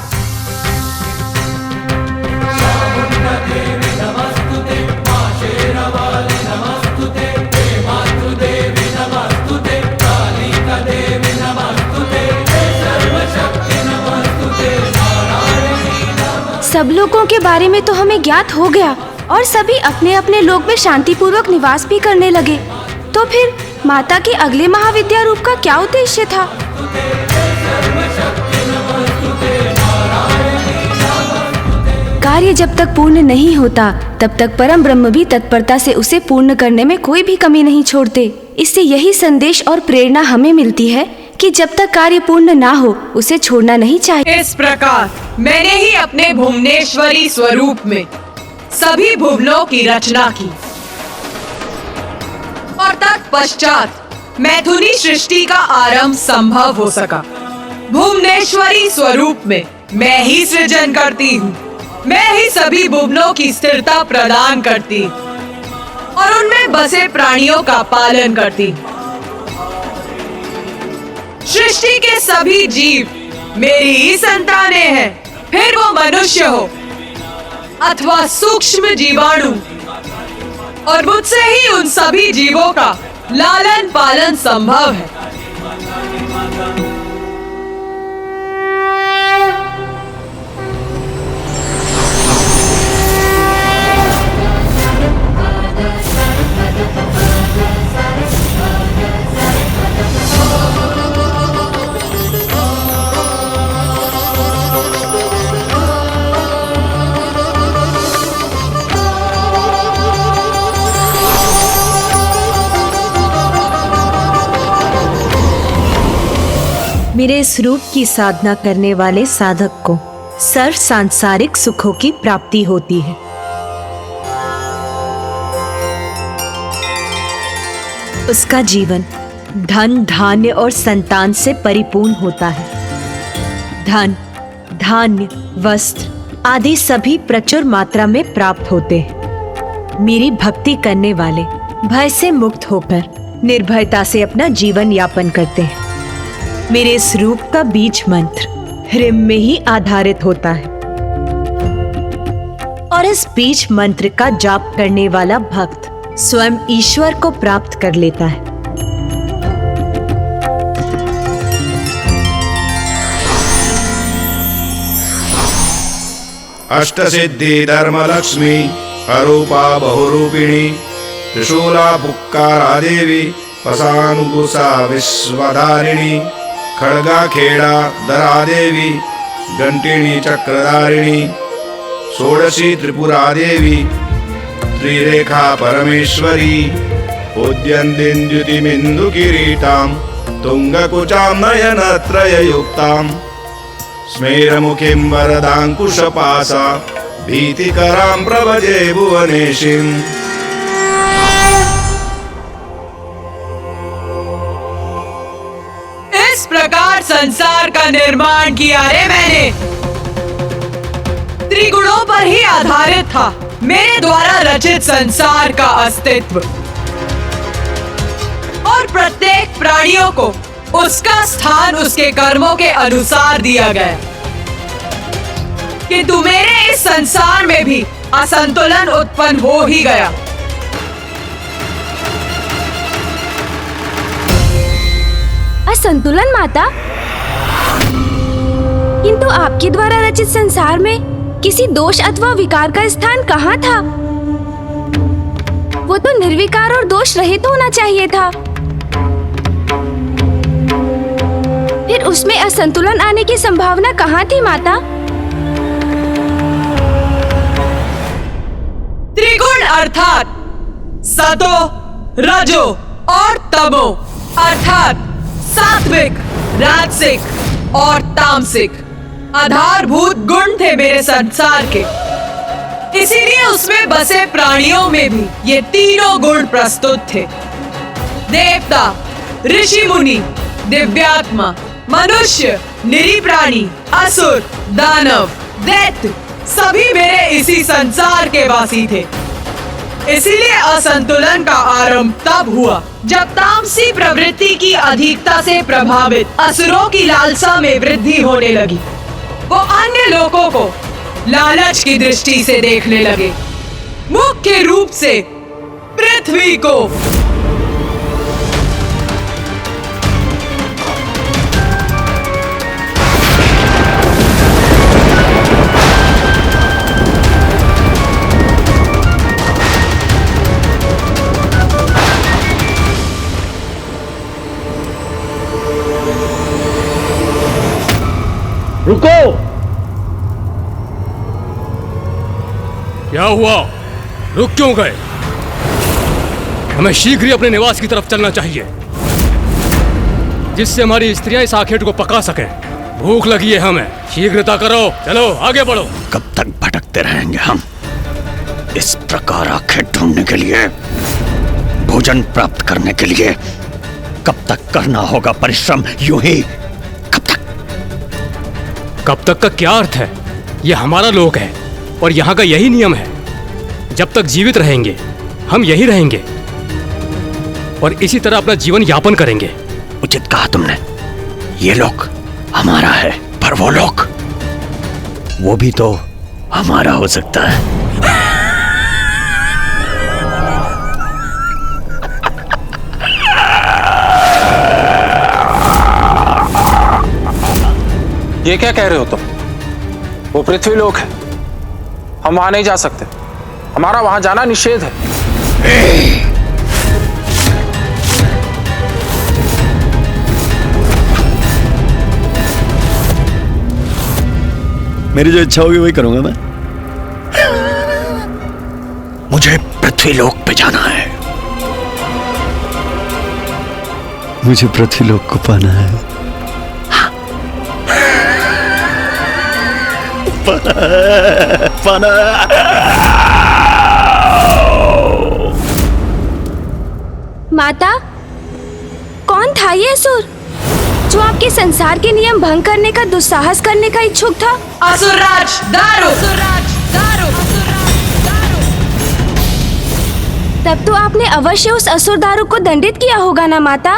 सब लोगों के बारे में तो हमें ज्ञात हो गया और सभी अपने अपने लोक में शांतिपूर्वक निवास भी करने लगे। तो फिर माता के अगले महाविद्या रूप का क्या उद्देश्य था? कार्य जब तक पूर्ण नहीं होता तब तक परम ब्रह्म भी तत्परता से उसे पूर्ण करने में कोई भी कमी नहीं छोड़ते। इससे यही संदेश और प्रेरणा हमें मिलती है कि जब तक कार्य पूर्ण ना हो उसे छोड़ना नहीं चाहिए। इस प्रकार मैंने ही अपने भुवनेश्वरी स्वरूप में सभी भुवनों की रचना की और तत्पश्चात मैथुनी सृष्टि का आरंभ संभव हो सका। भुवनेश्वरी स्वरूप में मैं ही सृजन करती हूँ। मैं ही सभी भुवनों की स्थिरता प्रदान करती और उनमें बसे प्राणियों का पालन करती। सृष्टि के सभी जीव मेरी ही संतानें हैं, फिर वो मनुष्य हो अथवा सूक्ष्म जीवाणु, और मुझसे ही उन सभी जीवों का लालन पालन संभव है। मेरे इस रूप की साधना करने वाले साधक को सर्व सांसारिक सुखों की प्राप्ति होती है। उसका जीवन धन, धान्य और संतान से परिपूर्ण होता है। धन, धान्य, वस्त्र आदि सभी प्रचुर मात्रा में प्राप्त होते हैं। मेरी भक्ति करने वाले भय से मुक्त होकर निर्भयता से अपना जीवन यापन करते हैं। मेरे इस रूप का बीज मंत्र ह्रीम में ही आधारित होता है और इस बीज मंत्र का जाप करने वाला भक्त स्वयं ईश्वर को प्राप्त कर लेता है। अष्टसिद्धि धर्मलक्ष्मी अरूपा बहुरूपिणी त्रिशूला पुक्कारा देवी पसानुकुसा विश्वधारिणी खड्गा खेड़ा दरा देवी घंटिनी चक्रधारिणी षोडशी त्रिपुरा देवी त्रिरेखा परमेश्वरी उद्यन्दिन्द्युतिमिन्दु किरीटां तुङ्गकुचां नयनत्रययुक्तां स्मेरमुखीं वरदाङ्कुशपासा भीतिकरां प्रभजे भुवनेशीम्। इस प्रकार संसार का निर्माण किया रे मैंने। त्रिगुणों पर ही आधारित था मेरे द्वारा रचित संसार का अस्तित्व, और प्रत्येक प्राणियों को उसका स्थान उसके कर्मों के अनुसार दिया गया। किंतु मेरे इस संसार में भी असंतुलन उत्पन्न हो ही गया। असंतुलन माता? किंतु आपके द्वारा रचित संसार में किसी दोष अथवा विकार का स्थान कहाँ था? वो तो निर्विकार और दोष रहित होना चाहिए था। फिर उसमें असंतुलन आने की संभावना कहाँ थी माता? त्रिगुण अर्थात सतो, रजो और तमो, अर्थात सात्विक, राजसिक और तामसिक आधारभूत गुण थे मेरे संसार के। इसीलिए उसमें बसे प्राणियों में भी ये तीनों गुण प्रस्तुत थे। देवता, ऋषि मुनि, दिव्यात्मा, मनुष्य, निरी प्राणी, असुर, दानव, दैत्य सभी मेरे इसी संसार के वासी थे। इसीलिए असंतुलन का आरंभ तब हुआ जब तामसी प्रवृत्ति की अधिकता से प्रभावित असुरों की लालसा में वृद्धि होने लगी। वो अन्य लोगों को लालच की दृष्टि से देखने लगे, मुख्य रूप से पृथ्वी को। रुको! क्या हुआ? रुक क्यों गए? हमें शीघ्र ही अपने निवास की तरफ चलना चाहिए, जिससे हमारी स्त्रियां इस आखेट को पका सकें। भूख लगी है हमें, शीघ्रता करो, चलो आगे बढ़ो। कब तक भटकते रहेंगे हम? इस प्रकार आखेट ढूंढने के लिए, भोजन प्राप्त करने के लिए कब तक करना होगा परिश्रम? यूं ही कब तक का क्या अर्थ है? यह हमारा लोक है और यहाँ का यही नियम है। जब तक जीवित रहेंगे हम यही रहेंगे और इसी तरह अपना जीवन यापन करेंगे। उचित कहा तुमने। ये लोक हमारा है, पर वो लोक, वो भी तो हमारा हो सकता है। ये क्या कह रहे हो तुम? वो पृथ्वी लोक है, हम वहां नहीं जा सकते। हमारा वहां जाना निषेध है। मेरी जो इच्छा होगी वही करूंगा मैं। मुझे पृथ्वी लोक पे जाना है। मुझे पृथ्वी लोक को पाना है। माता, कौन था ये असुर जो आपके संसार के नियम भंग करने का दुस्साहस करने का इच्छुक था? असुरराज दारू। तब तो आपने अवश्य उस असुर दारू को दंडित किया होगा ना माता?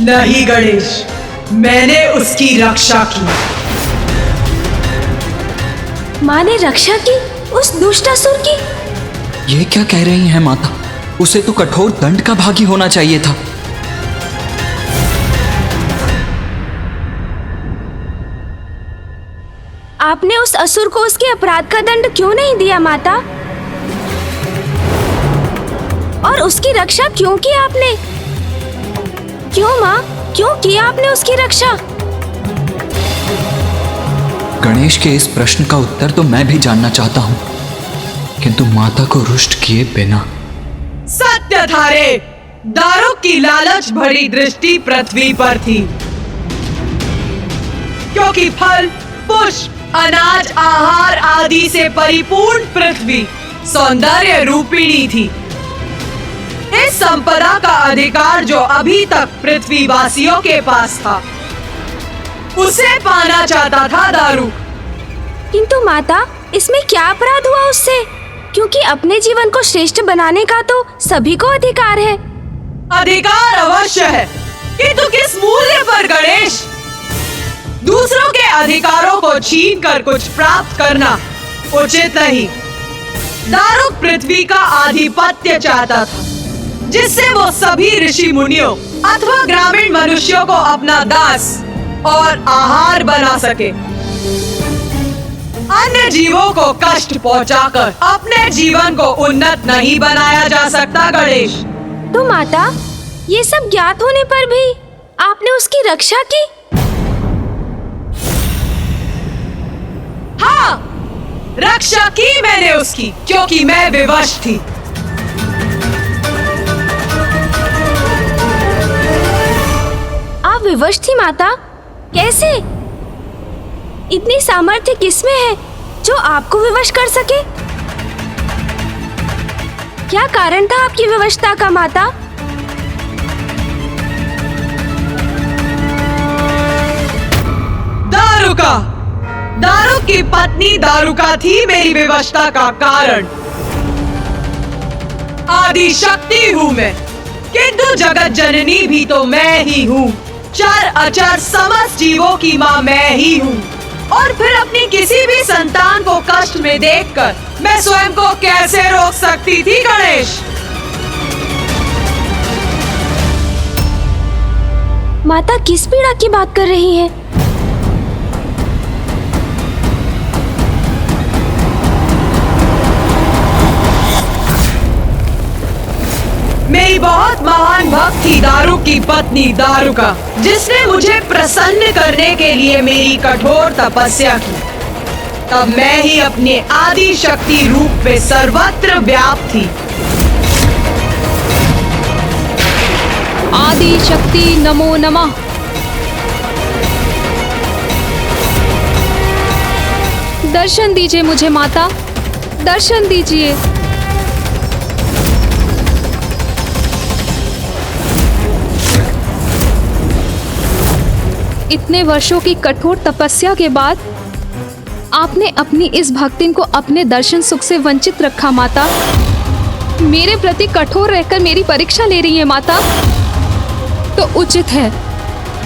नहीं गणेश, मैंने उसकी रक्षा की। माँ ने रक्षा की उस दुष्ट असुर की? ये क्या कह रही हैं माता? उसे तो कठोर दंड का भागी होना चाहिए था। आपने उस असुर को उसके अपराध का दंड क्यों नहीं दिया माता? और उसकी रक्षा क्यों की आपने? क्यों माँ, क्यों किया आपने उसकी रक्षा? गणेश के इस प्रश्न का उत्तर तो मैं भी जानना चाहता हूँ, किंतु माता को रुष्ट किए बिना। सत्य था रे, दारुक की लालच भरी दृष्टि पृथ्वी पर थी, क्योंकि फल, पुष्प, अनाज, आहार आदि से परिपूर्ण पृथ्वी सौंदर्य रूपिणी थी। इस संपदा का अधिकार जो अभी तक पृथ्वीवासियों के पास था, उसे पाना चाहता था दारुक। किंतु माता, इसमें क्या अपराध हुआ उससे? क्योंकि अपने जीवन को श्रेष्ठ बनाने का तो सभी को अधिकार है। अधिकार अवश्य है, किंतु किस मूल्य पर गणेश? दूसरों के अधिकारों को छीन कर कुछ प्राप्त करना उचित नहीं। दारुक पृथ्वी का आधिपत्य चाहता था, जिससे वो सभी ऋषि मुनियों अथवा ग्रामीण मनुष्यों को अपना दास और आहार बना सके। अन्य जीवों को कष्ट पहुंचाकर अपने जीवन को उन्नत नहीं बनाया जा सकता गणेश। तो माता, ये सब ज्ञात होने पर भी आपने उसकी रक्षा की? हाँ, रक्षा की मैंने उसकी, क्योंकि मैं विवश थी। आप विवश थी माता? कैसे? इतनी सामर्थ्य किसमें है जो आपको विवश कर सके? क्या कारण था आपकी विवशता का माता? दारुका, दारुक की पत्नी दारुका थी मेरी विवशता का कारण। आदि शक्ति हूँ मैं, किंतु जगत जननी भी तो मैं ही हूँ। चर अचर समस्त जीवों की माँ मैं ही हूँ। और फिर अपनी किसी भी संतान को कष्ट में देखकर मैं स्वयं को कैसे रोक सकती थी गणेश? माता किस पीड़ा की बात कर रही हैं? मेरी बहुत महान भक्त थी दारुक की पत्नी दारुका, जिसने मुझे प्रसन्न करने के लिए मेरी कठोर तपस्या की। तब मैं ही अपने आदि शक्ति रूप में सर्वत्र व्याप्त थी। आदि शक्ति नमो नमः। दर्शन दीजिए मुझे माता, दर्शन दीजिए। इतने वर्षों की कठोर तपस्या के बाद आपने अपनी इस भक्तिन को अपने दर्शन सुख से वंचित रखा माता। मेरे प्रति कठोर रहकर मेरी परीक्षा ले रही है माता, तो उचित है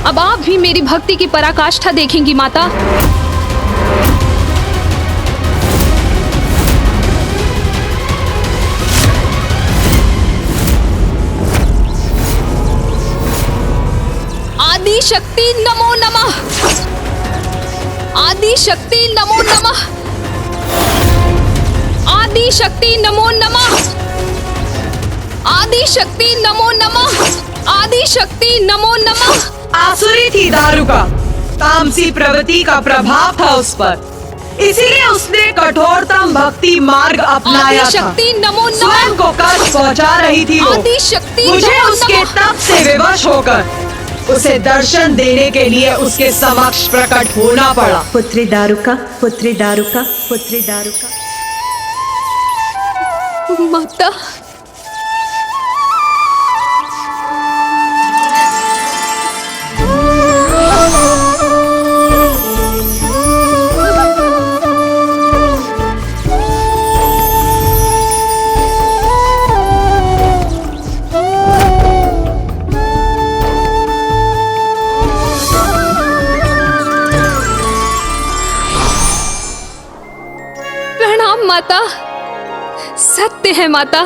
अब आप भी मेरी भक्ति की पराकाष्ठा देखेंगी माता। आदि शक्ति नमो नमः। आदि शक्ति नमो नमः। आदि शक्ति नमो नमः। आदि शक्ति नमो नमः। आदि शक्ति नमो नमः। आसुरी थी दारुका, तामसी प्रवृत्ति का प्रभाव था उस पर, इसीलिए उसने कठोरतम भक्ति मार्ग अपनाया था। शक्ति नमो नमः। स्वयं को कष्ट पहुंचा रही थी वो। आदि शक्ति मुझे उसके तप से विवश होकर उसे दर्शन देने के लिए उसके समक्ष प्रकट होना पड़ा। पुत्री दारुका, पुत्री दारुका, पुत्री दारुका। माता, माता, सत्य है माता,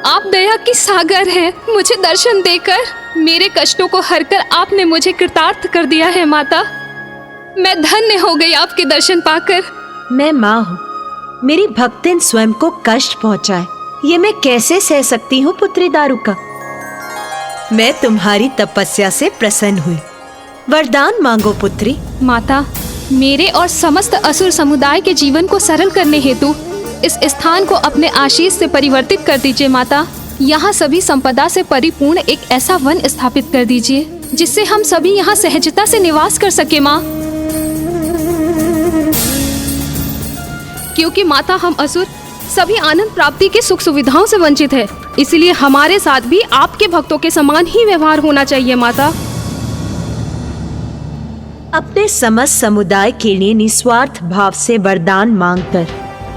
आप दया की सागर हैं। मुझे दर्शन देकर मेरे कष्टों को हरकर आपने मुझे कृतार्थ कर दिया है माता। मैं धन्य हो गई आपके दर्शन पाकर। मैं माँ हूँ, मेरी भक्तिन स्वयं को कष्ट पहुँचाए ये मैं कैसे सह सकती हूँ पुत्री दारुका। मैं तुम्हारी तपस्या से प्रसन्न हुई। वरदान मांगो पुत्री। माता, मेरे और समस्त असुर समुदाय के जीवन को सरल करने हेतु इस स्थान को अपने आशीष से परिवर्तित कर दीजिए माता। यहाँ सभी संपदा से परिपूर्ण एक ऐसा वन स्थापित कर दीजिए जिससे हम सभी यहाँ सहजता से निवास कर सके माँ। क्योंकि माता, हम असुर सभी आनंद प्राप्ति के सुख सुविधाओं से वंचित है, इसलिए हमारे साथ भी आपके भक्तों के समान ही व्यवहार होना चाहिए माता। अपने समस्त समुदाय के लिए निस्वार्थ भाव से वरदान मांगकर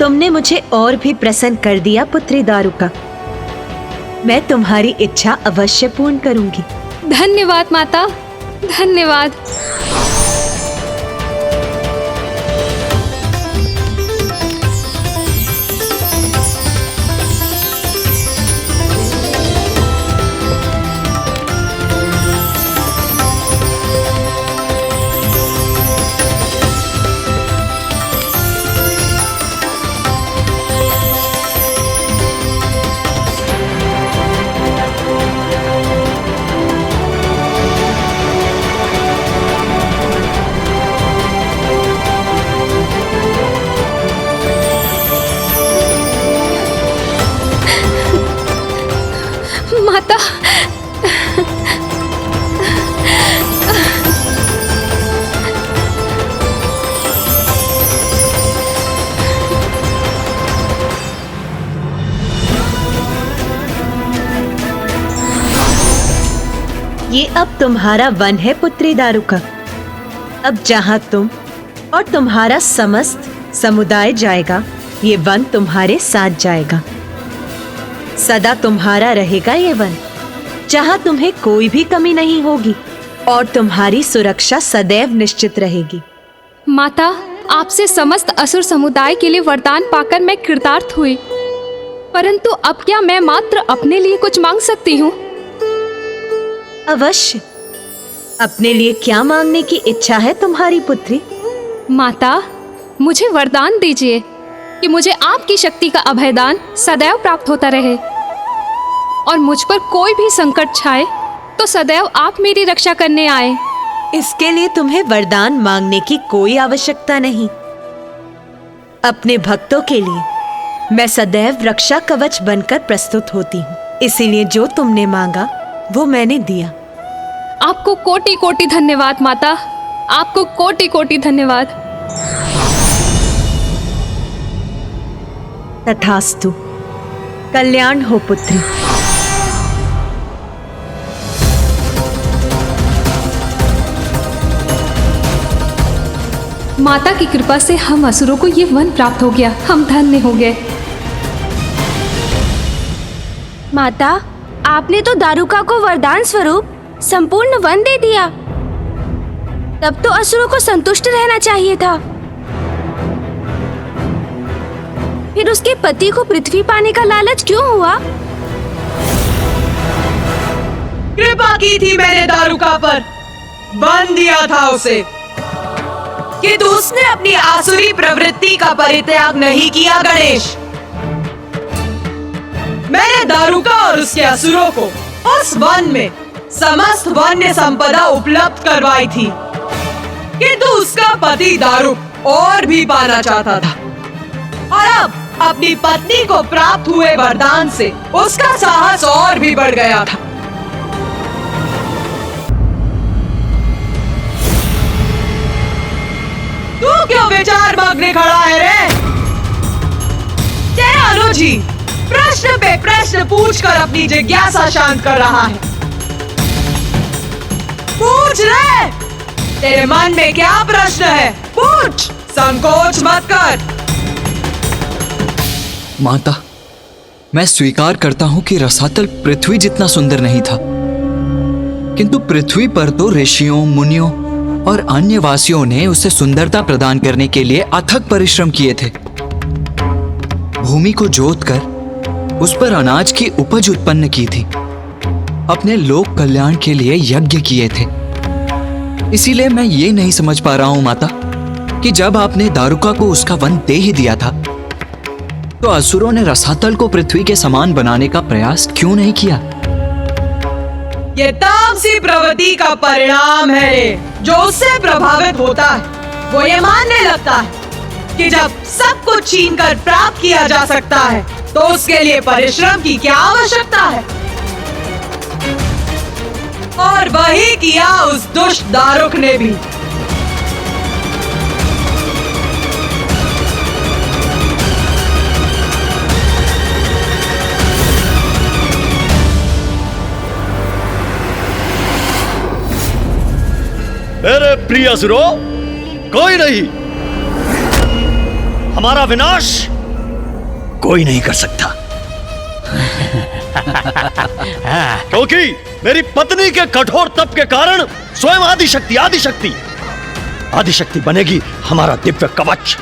तुमने मुझे और भी प्रसन्न कर दिया पुत्री दारुका। मैं तुम्हारी इच्छा अवश्य पूर्ण करूंगी। धन्यवाद माता, धन्यवाद। माता, ये अब तुम्हारा वन है पुत्री दारुका। अब जहाँ तुम और तुम्हारा समस्त समुदाय जाएगा, ये वन तुम्हारे साथ जाएगा। सदा तुम्हारा रहेगा ये वन, जहाँ तुम्हें कोई भी कमी नहीं होगी और तुम्हारी सुरक्षा सदैव निश्चित रहेगी। माता, आपसे समस्त असुर समुदाय के लिए वरदान पाकर मैं कृतार्थ हुई, परंतु अब क्या मैं मात्र अपने लिए कुछ मांग सकती हूँ? अवश्य। अपने लिए क्या मांगने की इच्छा है तुम्हारी पुत्री? माता, मुझे वरदान दीजिए कि मुझे आपकी शक्ति का अभयदान सदैव प्राप्त होता रहे और मुझ पर कोई भी संकट छाए तो सदैव आप मेरी रक्षा करने आए। इसके लिए तुम्हें वरदान मांगने की कोई आवश्यकता नहीं। अपने भक्तों के लिए मैं सदैव रक्षा कवच बनकर प्रस्तुत होती हूँ, इसीलिए जो तुमने मांगा वो मैंने दिया। आपको कोटि कोटि धन्यवाद माता, आपको कोटि कोटि धन्यवाद। तथास्तु। कल्याण हो पुत्री। माता की कृपा से हम असुरों को ये वन प्राप्त हो गया, हम धन्य हो गए। माता, आपने तो दारुका को वरदान स्वरूप संपूर्ण वन दे दिया, तब तो असुरों को संतुष्ट रहना चाहिए था। फिर उसके पति को पृथ्वी पाने का लालच क्यों हुआ? कृपा की थी मैंने दारुका पर, बंद दिया था उसे कि उसने अपनी आसुरी प्रवृत्ति का परित्याग नहीं किया। गणेश, मैंने दारुका और उसके असुरों को उस वन में समस्त वन्य संपदा उपलब्ध करवाई थी, किंतु उसका पति दारुक और भी पाना चाहता था और अब अपनी पत्नी को प्राप्त हुए वरदान से उसका साहस और भी बढ़ गया था। तू क्यों विचार मग्न खड़ा है रे? तेरा अनुजी प्रश्न पे प्रश्न पूछकर अपनी जिज्ञासा शांत कर रहा है। पूछ रे, तेरे मन में क्या प्रश्न है? पूछ, संकोच मत कर। माता, मैं स्वीकार करता हूं कि रसातल पृथ्वी जितना सुंदर नहीं था, किंतु पृथ्वी पर तो ऋषियों, मुनियों और अन्य वासियों ने उसे सुंदरता प्रदान करने के लिए अथक परिश्रम किए थे। भूमि को जोतकर उस पर अनाज की उपज उत्पन्न की थी, अपने लोक कल्याण के लिए यज्ञ किए थे। इसीलिए मैं ये नहीं समझ पा रहा हूं माता कि जब आपने दारुका को उसका वन दे ही दिया था तो असुरों ने रसातल को पृथ्वी के समान बनाने का प्रयास क्यों नहीं किया? ये तामसी प्रवृत्ति का परिणाम है रे, जो उससे प्रभावित होता है। वो ये मानने लगता है कि जब सब कुछ छीन कर प्राप्त किया जा सकता है तो उसके लिए परिश्रम की क्या आवश्यकता है। और वही किया उस दुष्ट दारुक ने भी। मेरे प्रिय असुरों, कोई नहीं, हमारा विनाश कोई नहीं कर सकता। क्योंकि मेरी पत्नी के कठोर तप के कारण स्वयं आदिशक्ति बनेगी हमारा दिव्य कवच।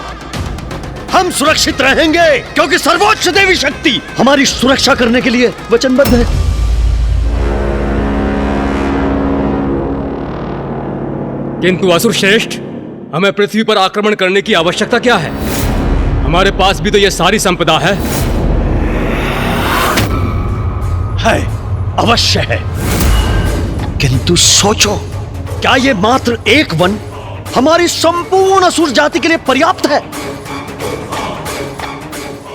हम सुरक्षित रहेंगे क्योंकि सर्वोच्च देवी शक्ति हमारी सुरक्षा करने के लिए वचनबद्ध है। किंतु असुर श्रेष्ठ, हमें पृथ्वी पर आक्रमण करने की आवश्यकता क्या है? हमारे पास भी तो यह सारी संपदा है। अवश्य है, किंतु सोचो, क्या ये मात्र एक वन हमारी संपूर्ण असुर जाति के लिए पर्याप्त है?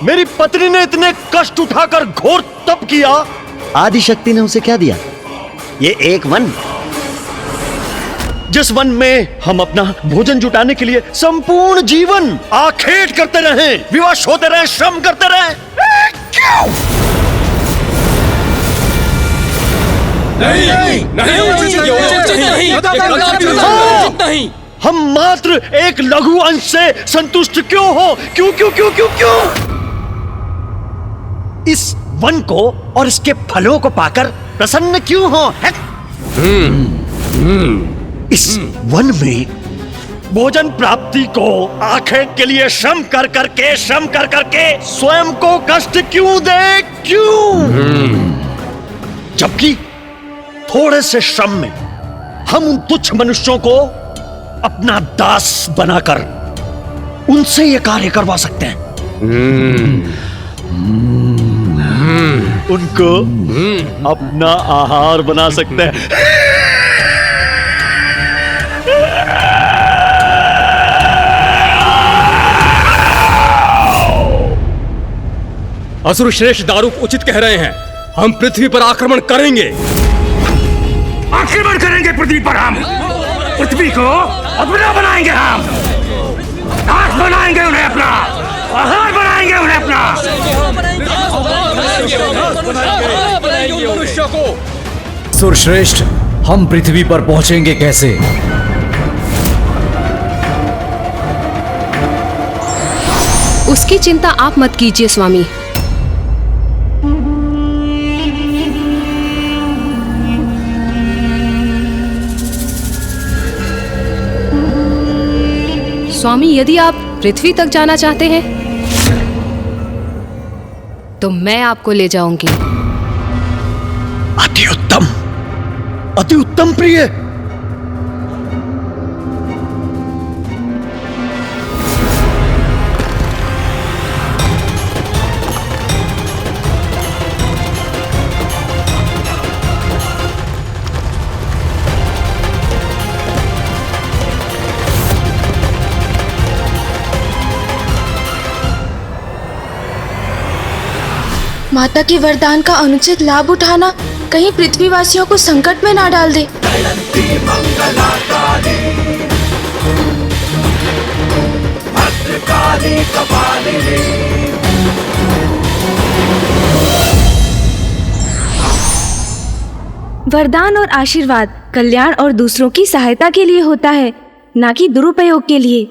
मेरी पत्नी ने इतने कष्ट उठाकर घोर तप किया, आदिशक्ति ने उसे क्या दिया? ये एक वन, जिस वन में हम अपना भोजन जुटाने के लिए संपूर्ण जीवन आखेट करते रहे, विवश होते रहे, श्रम करते रहे। क्यों? नहीं, हम मात्र एक लघु अंश से संतुष्ट क्यों हो? क्यों क्यों क्यों क्यों क्यों? इस वन को और इसके फलों को पाकर प्रसन्न क्यों हो? इस वन में भोजन प्राप्ति को आखेट के लिए श्रम कर करके स्वयं को कष्ट क्यों दे? क्यों? जबकि थोड़े से श्रम में हम उन तुच्छ मनुष्यों को अपना दास बनाकर उनसे ये कार्य करवा सकते हैं। उनको अपना आहार बना सकते हैं। असुर श्रेष्ठ दारुक उचित कह रहे हैं। हम पृथ्वी पर आक्रमण करेंगे। आक्रमण करेंगे पृथ्वी पर। हम पृथ्वी को अपना बनाएंगे, हम दास बनाएंगे उन्हें, अपना आहार बनाएंगे उन्हें, अपना मनुष्य को। सुरश्रेष्ठ, हम पृथ्वी पर पहुंचेंगे कैसे? उसकी चिंता आप मत कीजिए स्वामी। स्वामी, यदि आप पृथ्वी तक जाना चाहते हैं तो मैं आपको ले जाऊंगी। अति उत्तम, अति उत्तम प्रिय। माता के वरदान का अनुचित लाभ उठाना कहीं पृथ्वीवासियों को संकट में ना डाल दे। वरदान और आशीर्वाद कल्याण और दूसरों की सहायता के लिए होता है, ना कि दुरुपयोग के लिए।